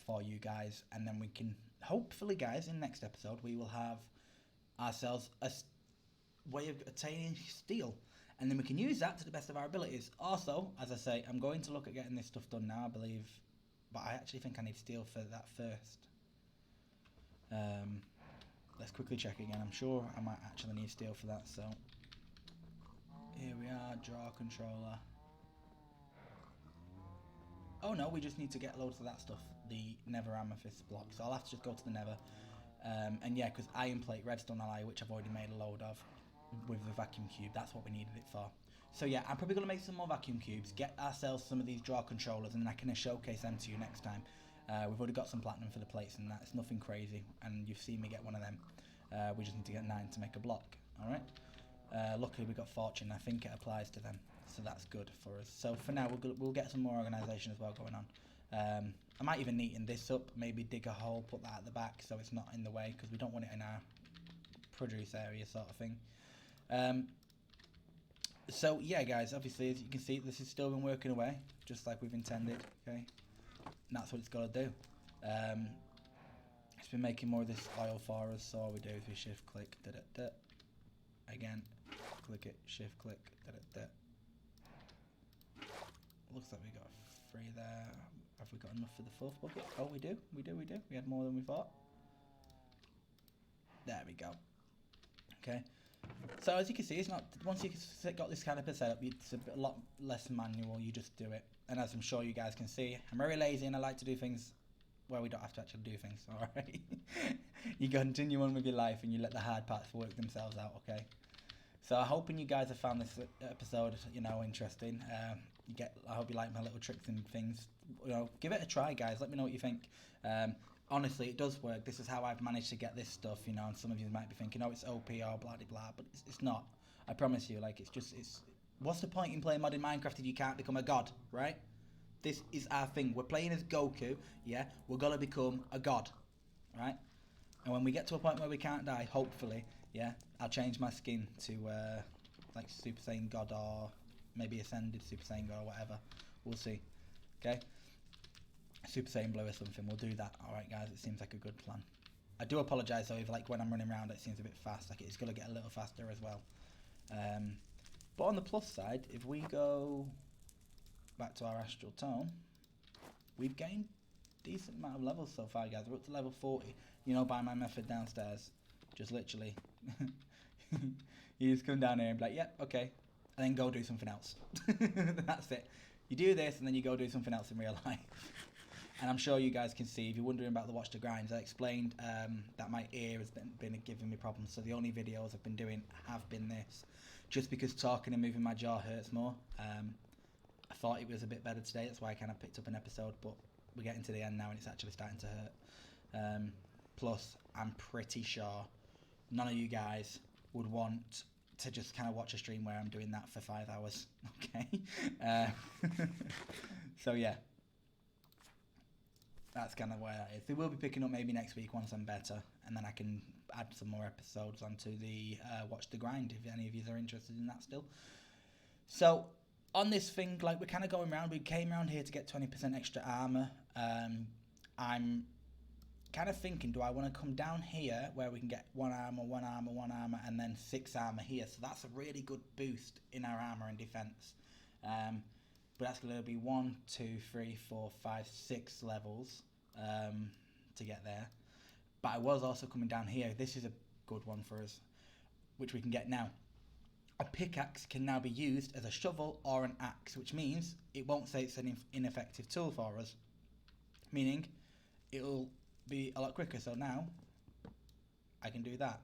[SPEAKER 1] for you guys. And then we can, hopefully guys, in next episode, we will have ourselves a way of attaining steel. And then we can use that to the best of our abilities. Also, as I say, I'm going to look at getting this stuff done now, I believe. But I actually think I need steel for that first. Let's quickly check again. I'm sure I might actually need steel for that, so... Here we are, draw controller. Oh no, we just need to get loads of that stuff, the nether amethyst block. So I'll have to just go to the nether. And yeah, because iron plate, redstone alloy, which I've already made a load of with the vacuum cube, that's what we needed it for. So yeah, I'm probably going to make some more vacuum cubes, get ourselves some of these draw controllers, and then I can showcase them to you next time. We've already got some platinum for the plates and that, it's nothing crazy, and you've seen me get one of them. We just need to get 9 to make a block, alright? Luckily we got fortune. I think it applies to them, so that's good for us. So for now we'll get some more organisation as well going on. I might even neaten this up, maybe dig a hole, put that at the back so it's not in the way, because we don't want it in our produce area sort of thing. So yeah guys, obviously as you can see this has still been working away just like we've intended, okay, and that's what it's got to do. It's been making more of this oil for us, so all we do is we shift click, again, click it, shift click, looks like we got 3 there. Have we got enough for the 4th bucket? Oh, we do. We had more than we thought. There we go. Okay. So as you can see, it's not, once you've got this kind of set up, it's a lot less manual. You just do it. And as I'm sure you guys can see, I'm very lazy and I like to do things where we don't have to actually do things. All right. You continue on with your life and you let the hard parts work themselves out. Okay. So I'm hoping you guys have found this episode, interesting. I hope you like my little tricks and things. Give it a try, guys. Let me know what you think. Honestly, it does work. This is how I've managed to get this stuff, and some of you might be thinking, oh, it's OP or blah, blah, blah, but it's not. I promise you, what's the point in playing modded Minecraft if you can't become a god, right? This is our thing. We're playing as Goku, yeah? We're going to become a god, right? And when we get to a point where we can't die, hopefully, yeah, I'll change my skin to, Super Saiyan God or maybe Ascended Super Saiyan God or whatever. We'll see, okay? Super Saiyan Blue or something, we'll do that. Alright guys, it seems like a good plan. I do apologise though if when I'm running around it seems a bit fast, it's going to get a little faster as well. But on the plus side, if we go back to our Astral Tome, we've gained a decent amount of levels so far guys. We're up to level 40, by my method downstairs. Just literally, you just come down here and be like, yep, okay, and then go do something else. That's it. You do this and then you go do something else in real life. And I'm sure you guys can see, if you're wondering about the watch the grinds, I explained that my ear has been giving me problems. So the only videos I've been doing have been this. Just because talking and moving my jaw hurts more. I thought it was a bit better today. That's why I kind of picked up an episode. But we're getting to the end now and it's actually starting to hurt. Plus, I'm pretty sure none of you guys would want to just kind of watch a stream where I'm doing that for 5 hours. Okay? So yeah. That's kind of where that is. They will be picking up maybe next week once I'm better, and then I can add some more episodes onto the Watch the Grind if any of you are interested in that still. So on this thing, we're kind of going around. We came around here to get 20% extra armor. I'm kind of thinking, do I want to come down here where we can get 1 armor, and then 6 armor here? So that's a really good boost in our armor and defense. But that's going to be 1, 2, 3, 4, 5, 6 levels to get there. But I was also coming down here. This is a good one for us, which we can get now. A pickaxe can now be used as a shovel or an axe, which means it won't say it's an ineffective tool for us. Meaning, it'll be a lot quicker. So now, I can do that.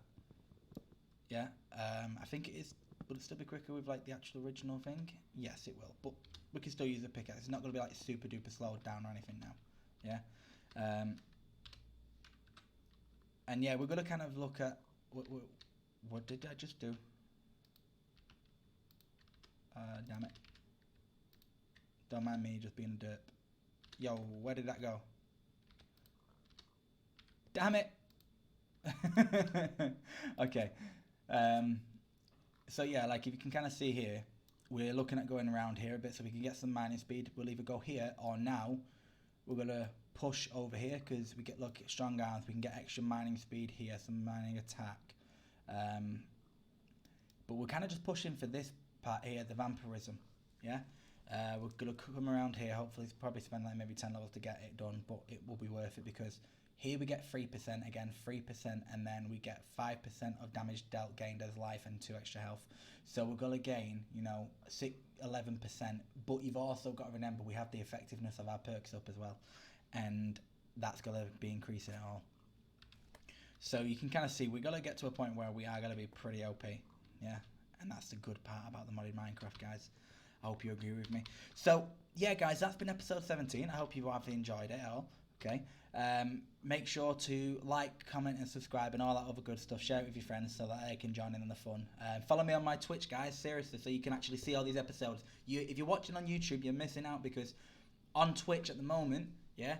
[SPEAKER 1] Yeah, I think it is. Will it still be quicker with the actual original thing? Yes, it will. But we can still use the pickaxe. It's not going to be super duper slowed down or anything now. Yeah. And yeah, we're going to kind of look at what did I just do? Damn it. Don't mind me just being a derp. Yo, where did that go? Damn it. Okay. So yeah, if you can kind of see here, we're looking at going around here a bit so we can get some mining speed. We'll either go here or now we're going to push over here because we get strong arms. We can get extra mining speed here, some mining attack. But we're kind of just pushing for this part here, the vampirism. Yeah. We're going to come around here. Hopefully, probably spend maybe 10 levels to get it done, but it will be worth it because here we get 3% again, 3%, and then we get 5% of damage dealt gained as life and 2 extra health. So we're going to gain, 11%, but you've also got to remember we have the effectiveness of our perks up as well, and that's going to be increasing it all. So you can kind of see we're going to get to a point where we are going to be pretty OP, yeah, and that's the good part about the modded Minecraft, guys. I hope you agree with me. So yeah, guys, that's been episode 17. I hope you have enjoyed it all. Okay. Make sure to like, comment, and subscribe, and all that other good stuff. Share it with your friends so that they can join in on the fun. Follow me on my Twitch, guys. Seriously, so you can actually see all these episodes. If you're watching on YouTube, you're missing out because on Twitch at the moment, yeah,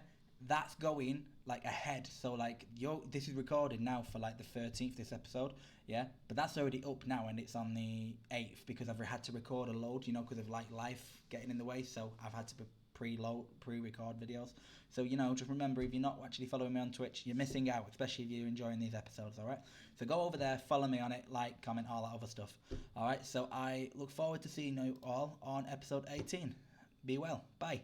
[SPEAKER 1] that's going like ahead. So like this is recorded now for like the 13th, this episode, yeah, but that's already up now and it's on the 8th because I've had to record a load, you know, because of like life getting in the way. So I've had to pre-record videos. So, you know, just remember, if you're not actually following me on Twitch, you're missing out, especially if you're enjoying these episodes, all right? So go over there, follow me on it, like, comment, all that other stuff. All right, so I look forward to seeing you all on episode 18. Be well. Bye.